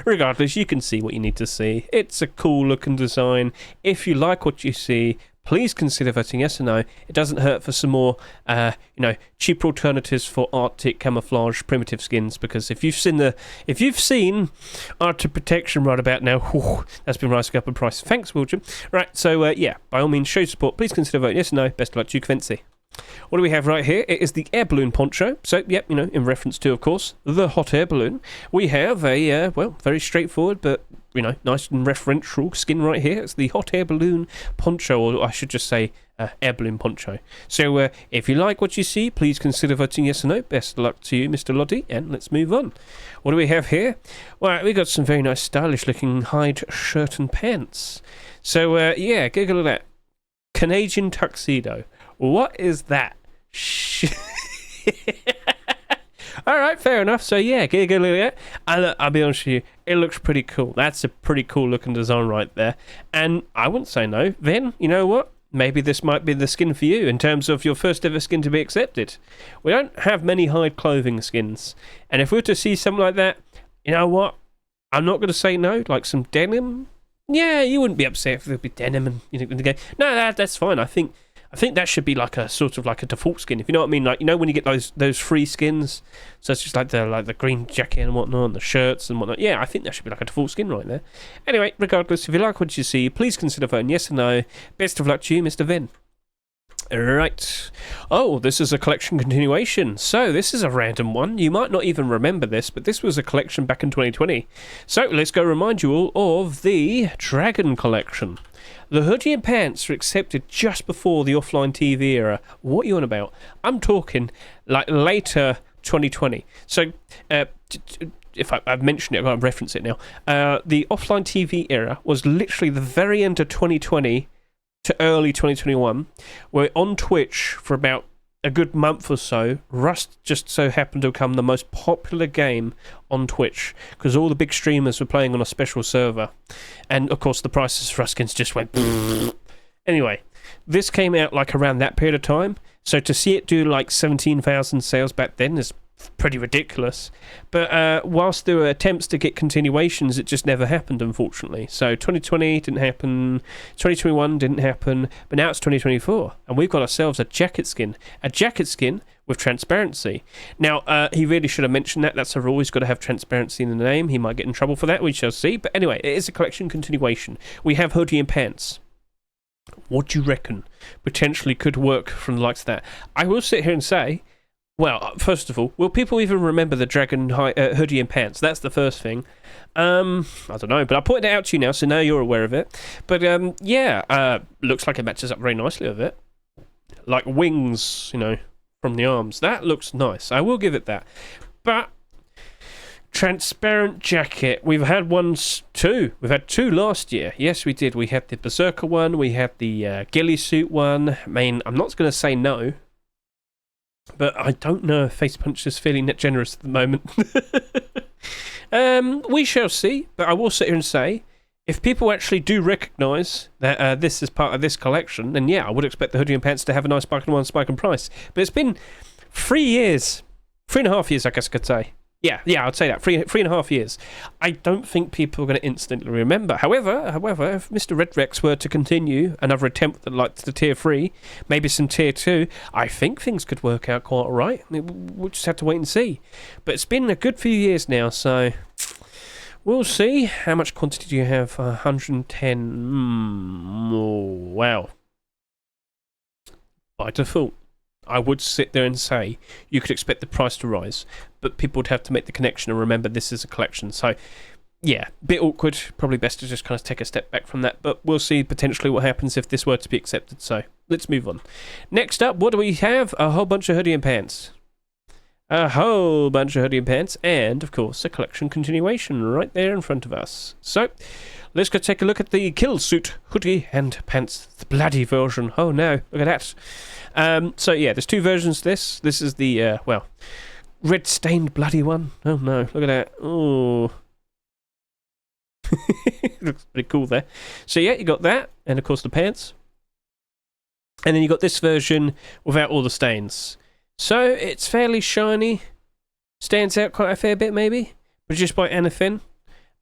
Regardless, you can see what you need to see. It's a cool looking design. If you like what you see, please consider voting yes or no. It doesn't hurt for some more, cheaper alternatives for Arctic camouflage primitive skins, because if you've seen Arctic protection right about now, whew, that's been rising up in price. Thanks, William. Right, so yeah, by all means, show support. Please consider voting yes or no. Best of luck to you, Quincy. What do we have right here? It is the air balloon poncho. So, yep, in reference to, of course, the hot air balloon. We have a, very straightforward, but, nice and referential skin right here. It's the hot air balloon poncho, or I should just say air balloon poncho. So, if you like what you see, please consider voting yes or no. Best of luck to you, Mr. Loddy, and let's move on. What do we have here? Well, we got some very nice, stylish-looking hide shirt and pants. So, yeah, giggle at that. Canadian tuxedo. What is that? Alright, fair enough. So yeah, I'll be honest with you, it looks pretty cool. That's a pretty cool looking design right there. And I wouldn't say no. Then, you know what? Maybe this might be the skin for you in terms of your first ever skin to be accepted. We don't have many hide clothing skins. And if we were to see something like that, you know what? I'm not going to say no, like some denim. Yeah, you wouldn't be upset if there'd be denim and in the game. No, that's fine. I think that should be like a sort of like a default skin, if you know what I mean. Like, when you get those free skins, so it's just like the green jacket and whatnot, and the shirts and whatnot. Yeah, I think that should be like a default skin right there. Anyway, regardless, if you like what you see, please consider voting yes or no. Best of luck to you, Mr. Vin. Right. Oh, this is a collection continuation. So this is a random one. You might not even remember this, but this was a collection back in 2020. So let's go remind you all of the Dragon collection. The hoodie and pants were accepted just before the offline TV era. What are you on about? I'm talking like later 2020. So if I've mentioned it, I've got to reference it now. The offline TV era was literally the very end of 2020 to early 2021, where on Twitch for about a good month or so, Rust just so happened to become the most popular game on Twitch because all the big streamers were playing on a special server, and of course the prices for Rust skins just went. Anyway, this came out like around that period of time, so to see it do like 17,000 sales back then is pretty ridiculous. But whilst there were attempts to get continuations, it just never happened, unfortunately. So 2020 didn't happen, 2021 didn't happen, but now it's 2024 and we've got ourselves a jacket skin with transparency. Now he really should have mentioned that. That's a rule. He's got to have transparency in the name. He might get in trouble for that, we shall see. But anyway, it is a collection continuation. We have hoodie and pants. What do you reckon potentially could work from the likes of that? I will sit here and say, well, first of all, will people even remember the Dragon hoodie and pants? That's the first thing. I don't know, but I pointed it out to you now, so now you're aware of it. But yeah, looks like it matches up very nicely with it. Like wings, from the arms. That looks nice. I will give it that. But transparent jacket. We've had two. We've had two last year. Yes, we did. We had the Berserker one. We had the ghillie suit one. I mean, I'm not going to say no. But I don't know if Face Punch is feeling that generous at the moment. We shall see. But I will sit here and say, if people actually do recognise that this is part of this collection, then yeah, I would expect the hoodie and pants to have a nice spike in one, spike in price. But it's been 3 years. 3.5 years, I guess I could say. Yeah, I'd say that. 3.5 years. I don't think people are going to instantly remember. However, if Mr. Red Rex were to continue another attempt at like the tier 3, maybe some tier 2, I think things could work out quite alright. We'll just have to wait and see. But it's been a good few years now, so we'll see. How much quantity do you have? 110. Oh, wow. By default, I would sit there and say you could expect the price to rise, but people would have to make the connection and remember this is a collection. So, yeah, bit awkward. Probably best to just kind of take a step back from that, but we'll see potentially what happens if this were to be accepted. So, let's move on. Next up, what do we have? A whole bunch of hoodie and pants. A whole bunch of hoodie and pants, and, of course, a collection continuation right there in front of us. So, let's go take a look at the kill suit, hoodie and pants, the bloody version. Oh no, look at that. So yeah, there's two versions of this. This is the, red stained bloody one. Oh no, look at that. Oh. Looks pretty cool there. So yeah, you got that, and of course the pants. And then you got this version without all the stains. So it's fairly shiny. Stands out quite a fair bit maybe. Produced by Anafin.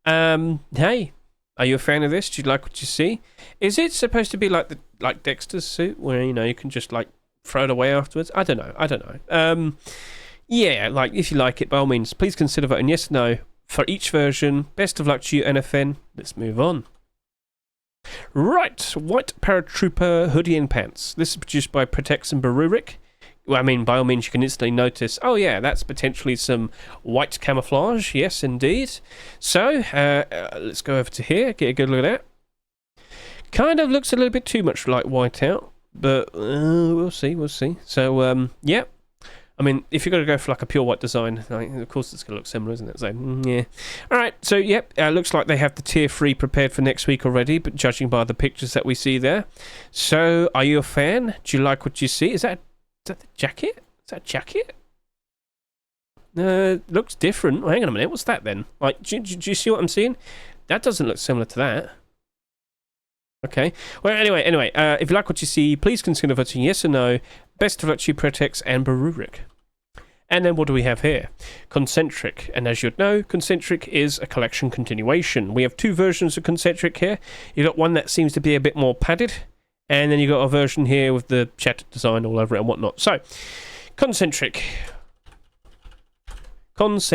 Hey. Are you a fan of this? Do you like what you see? Is it supposed to be like Dexter's suit, where you can just like throw it away afterwards? I don't know. Yeah, like if you like it, by all means, please consider voting yes or no for each version. Best of luck to you, NFN. Let's move on. Right, white paratrooper hoodie and pants. This is produced by Protex and Barurik. Well, I mean, by all means, you can instantly notice, oh yeah, that's potentially some white camouflage. Yes, indeed. So, let's go over to here, get a good look at that. Kind of looks a little bit too much like white out, but we'll see. So, yeah. I mean, if you're going to go for like a pure white design, of course it's going to look similar, isn't it? So, yeah. Alright, so, yep, looks like they have the tier 3 prepared for next week already, but judging by the pictures that we see there. So, are you a fan? Do you like what you see? Is that the jacket? Is that a jacket? Looks different. Hang on a minute, what's that then? Like, do you see what I'm seeing? That doesn't look similar to that. Okay. Well, anyway, if you like what you see, please consider voting yes or no. Best of luck to you, Protex and Barurik. And then what do we have here? Concentric. And as you'd know, Concentric is a collection continuation. We have two versions of Concentric here. You've got one that seems to be a bit more padded, and then you've got a version here with the shattered design all over it and whatnot. So, Concentric. Let's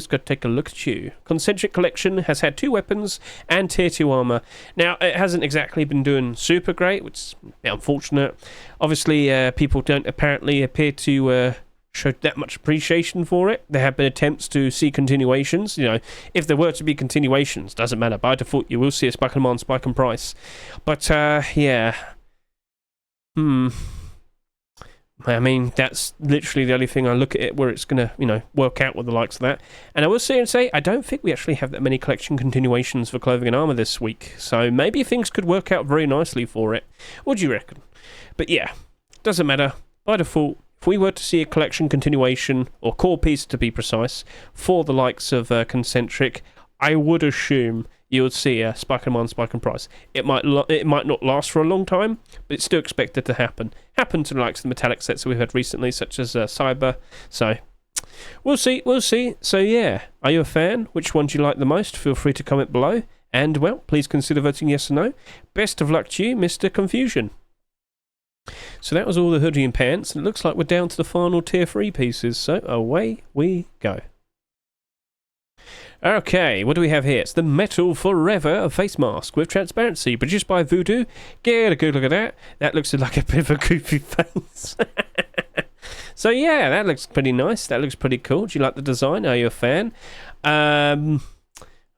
go take a look at you. Concentric collection has had 2 weapons and tier 2 armor. Now, it hasn't exactly been doing super great, which is a bit unfortunate. Obviously, people don't apparently appear to show that much appreciation for it. There have been attempts to see continuations. If there were to be continuations, doesn't matter. By default, you will see a spike in demand, spike in price. But, yeah. I mean, that's literally the only thing I look at it where it's going to, work out with the likes of that. And I will say, I don't think we actually have that many collection continuations for clothing and armor this week. So maybe things could work out very nicely for it. What do you reckon? But yeah, doesn't matter. By default, if we were to see a collection continuation, or core piece to be precise, for the likes of Concentric, I would assume you would see a spike in demand, spike in price. It might not last for a long time, but it's still expected to happen. Happened to the likes of the metallic sets that we've had recently, such as Cyber. So, we'll see. So yeah, are you a fan? Which one do you like the most? Feel free to comment below. And, well, please consider voting yes or no. Best of luck to you, Mr. Confusion. So that was all the hoodie and pants, and it looks like we're down to the final tier 3 pieces, so away we go. Okay, what do we have here? It's the Metal Forever face mask with transparency, produced by Voodoo. Get a good look at that. That looks like a bit of a goofy face. So yeah, that looks pretty nice. That looks pretty cool. Do you like the design? Are you a fan?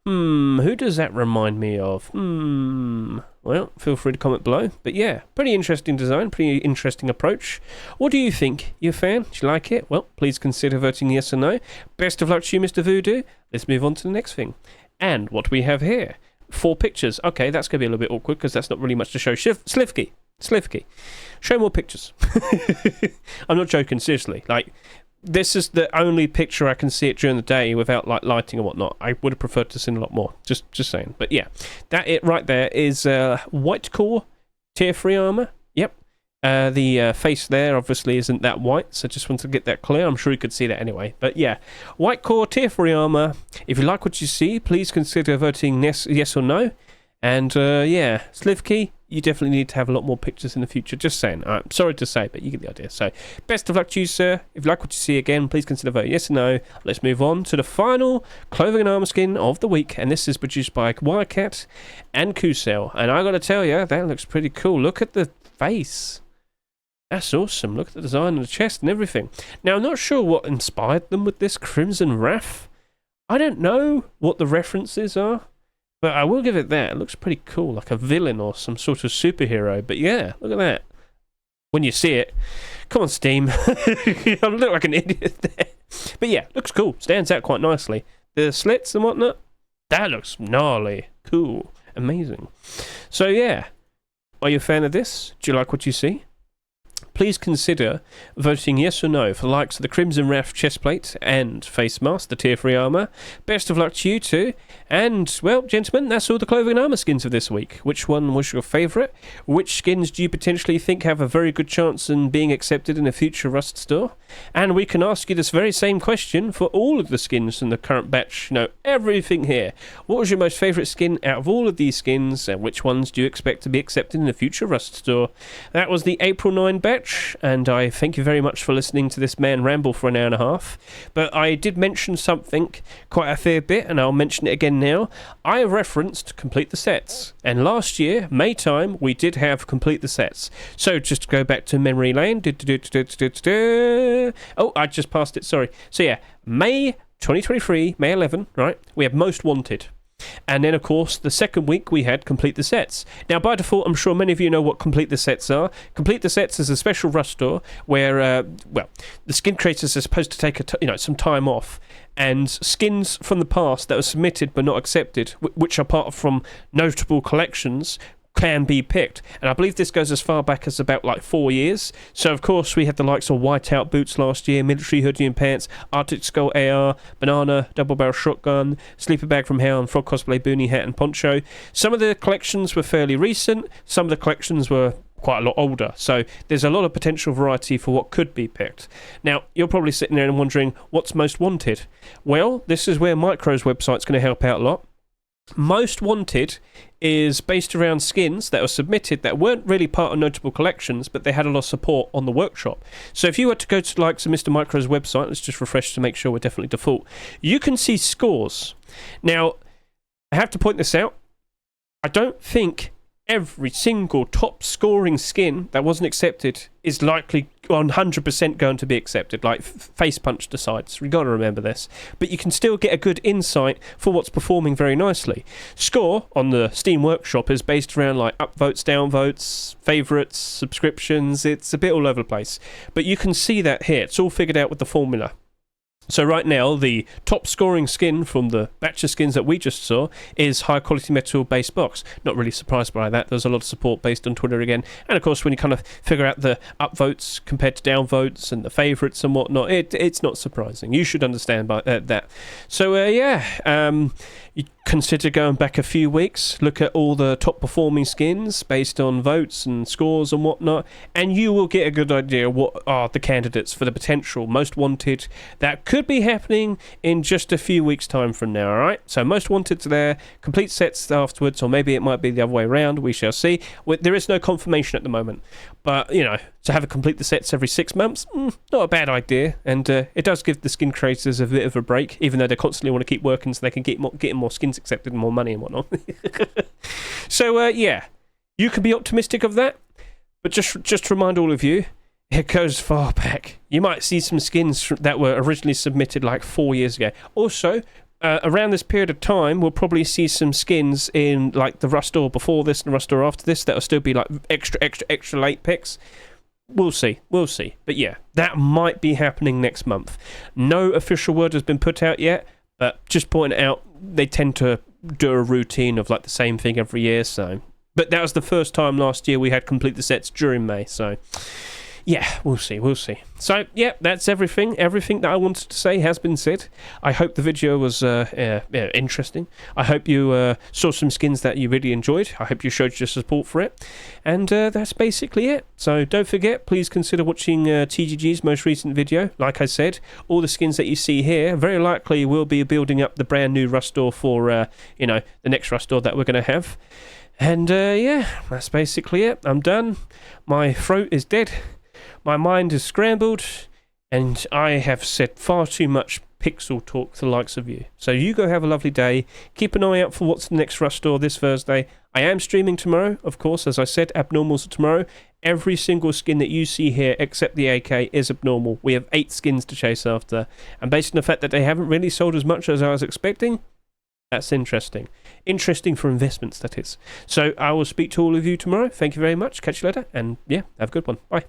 Who does that remind me of? Well, feel free to comment below. But yeah, pretty interesting design, pretty interesting approach. What do you think? You a fan? Do you like it? Well, please consider voting yes or no. Best of luck to you, Mr. Voodoo. Let's move on to the next thing. And what do we have here? 4 pictures. Okay, that's going to be a little bit awkward because that's not really much to show. Slivky. Show more pictures. I'm not joking, seriously. Like, this is the only picture I can see it during the day without like lighting and whatnot. I would have preferred to see a lot more. Just saying. But yeah, that it right there is white core tier 3 armor. Yep. The face there obviously isn't that white, so just wanted to get that clear. I'm sure you could see that anyway. But yeah, white core tier 3 armor. If you like what you see, please consider voting yes or no. And yeah, Slivky, you definitely need to have a lot more pictures in the future. Just saying. I'm sorry to say, but you get the idea. So, best of luck to you, sir. If you like what you see again, please consider voting yes or no. Let's move on to the final clothing and armor skin of the week. And this is produced by Wildcat and Kusel. And I got to tell you, that looks pretty cool. Look at the face. That's awesome. Look at the design of the chest and everything. Now, I'm not sure what inspired them with this Crimson Wrath. I don't know what the references are. But I will give it that. It looks pretty cool, like a villain or some sort of superhero. But yeah, look at that. When you see it, come on, Steam. I look like an idiot there. But yeah, looks cool. Stands out quite nicely. The slits and whatnot, that looks gnarly. Cool. Amazing. So yeah, are you a fan of this? Do you like what you see? please consider voting yes or no for the likes of the Crimson Wrath chestplate and face mask, the tier 3 armour. Best of luck to you too. And, well, gentlemen, that's all the clothing and armour skins of this week. Which one was your favourite? Which skins do you potentially think have a very good chance in being accepted in a future Rust store? And we can ask you this very same question for all of the skins in the current batch. You know, everything here. What was your most favourite skin out of all of these skins, and which ones do you expect to be accepted in the future Rust store? That was the April 9 batch, and I thank you very much for listening to this man ramble for an hour and a half. But I did mention something quite a fair bit, and I'll mention it again now. I referenced complete the sets, and last year, May time, we did have complete the sets. So just to go back to memory lane. Oh, I just passed it, sorry. So yeah, May 2023, May 11, right? We have Most Wanted. And then, of course, the second week we had Complete the Sets. Now, by default, I'm sure many of you know what Complete the Sets are. Complete the Sets is a special Rust store where, well, the skin creators are supposed to take some time off, and skins from the past that were submitted but not accepted, which are part from notable collections, can be picked. And I believe this goes as far back as about like 4 years. So of course we had the likes of Whiteout boots last year, military hoodie and pants, Arctic Skull AR, banana, double barrel shotgun, sleeper bag from hell, and frog cosplay boonie hat and poncho. Some of the collections were fairly recent, some of the collections were quite a lot older, so there's a lot of potential variety for what could be picked. Now, you're probably sitting there and wondering, what's Most Wanted? Well, this is where Micro's website's going to help out a lot. Most Wanted is based around skins that were submitted that weren't really part of notable collections, but they had a lot of support on the workshop. So if you were to go to like Mr. Micro's website, let's just refresh to make sure we're definitely default, you can see scores. Now, I have to point this out. I don't think every single top scoring skin that wasn't accepted is likely 100% going to be accepted, like Face Punch decides. We've got to remember this. But you can still get a good insight for what's performing very nicely. Score on the Steam Workshop is based around like upvotes, downvotes, favourites, subscriptions. It's a bit all over the place. But you can see that here. It's all figured out with the formula. So right now, the top scoring skin from the batch of skins that we just saw is High Quality Metal Base Box. Not really surprised by that. There's a lot of support based on Twitter again. And of course, when you kind of figure out the upvotes compared to downvotes and the favourites and whatnot, it's not surprising. You should understand by that. So you consider going back a few weeks, look at all the top performing skins based on votes and scores and whatnot, and you will get a good idea what are the candidates for the potential Most Wanted that could be happening in just a few weeks' time from now, alright? So Most Wanted's there, complete sets afterwards, or maybe it might be the other way around, we shall see. There is no confirmation at the moment, but, you know, to have a complete the sets every 6 months, not a bad idea, and it does give the skin creators a bit of a break, even though they constantly want to keep working so they can get more skins accepted and more money and whatnot. So, yeah, you can be optimistic of that, but just to remind all of you, it goes far back. You might see some skins that were originally submitted like 4 years ago. Also, around this period of time, we'll probably see some skins in like the Rust store before this and Rust store after this that'll still be like extra late picks. We'll see. But yeah, that might be happening next month. No official word has been put out yet, but just pointing out, they tend to do a routine of like the same thing every year. So, but that was the first time last year we had complete the sets during May. So, yeah, we'll see. So, yeah, that's everything. Everything that I wanted to say has been said. I hope the video was interesting. I hope you saw some skins that you really enjoyed. I hope you showed your support for it. And that's basically it. So don't forget, please consider watching TGG's most recent video. Like I said, all the skins that you see here very likely will be building up the brand new Rust store for, the next Rust store that we're going to have. And, yeah, that's basically it. I'm done. My throat is dead. My mind is scrambled, and I have said far too much pixel talk to the likes of you. So you go have a lovely day. Keep an eye out for what's the next Rust store this Thursday. I am streaming tomorrow, of course, as I said, Abnormals are tomorrow. Every single skin that you see here, except the AK, is abnormal. We have 8 skins to chase after, and based on the fact that they haven't really sold as much as I was expecting, that's interesting. Interesting for investments, that is. So I will speak to all of you tomorrow. Thank you very much. Catch you later, and yeah, have a good one. Bye.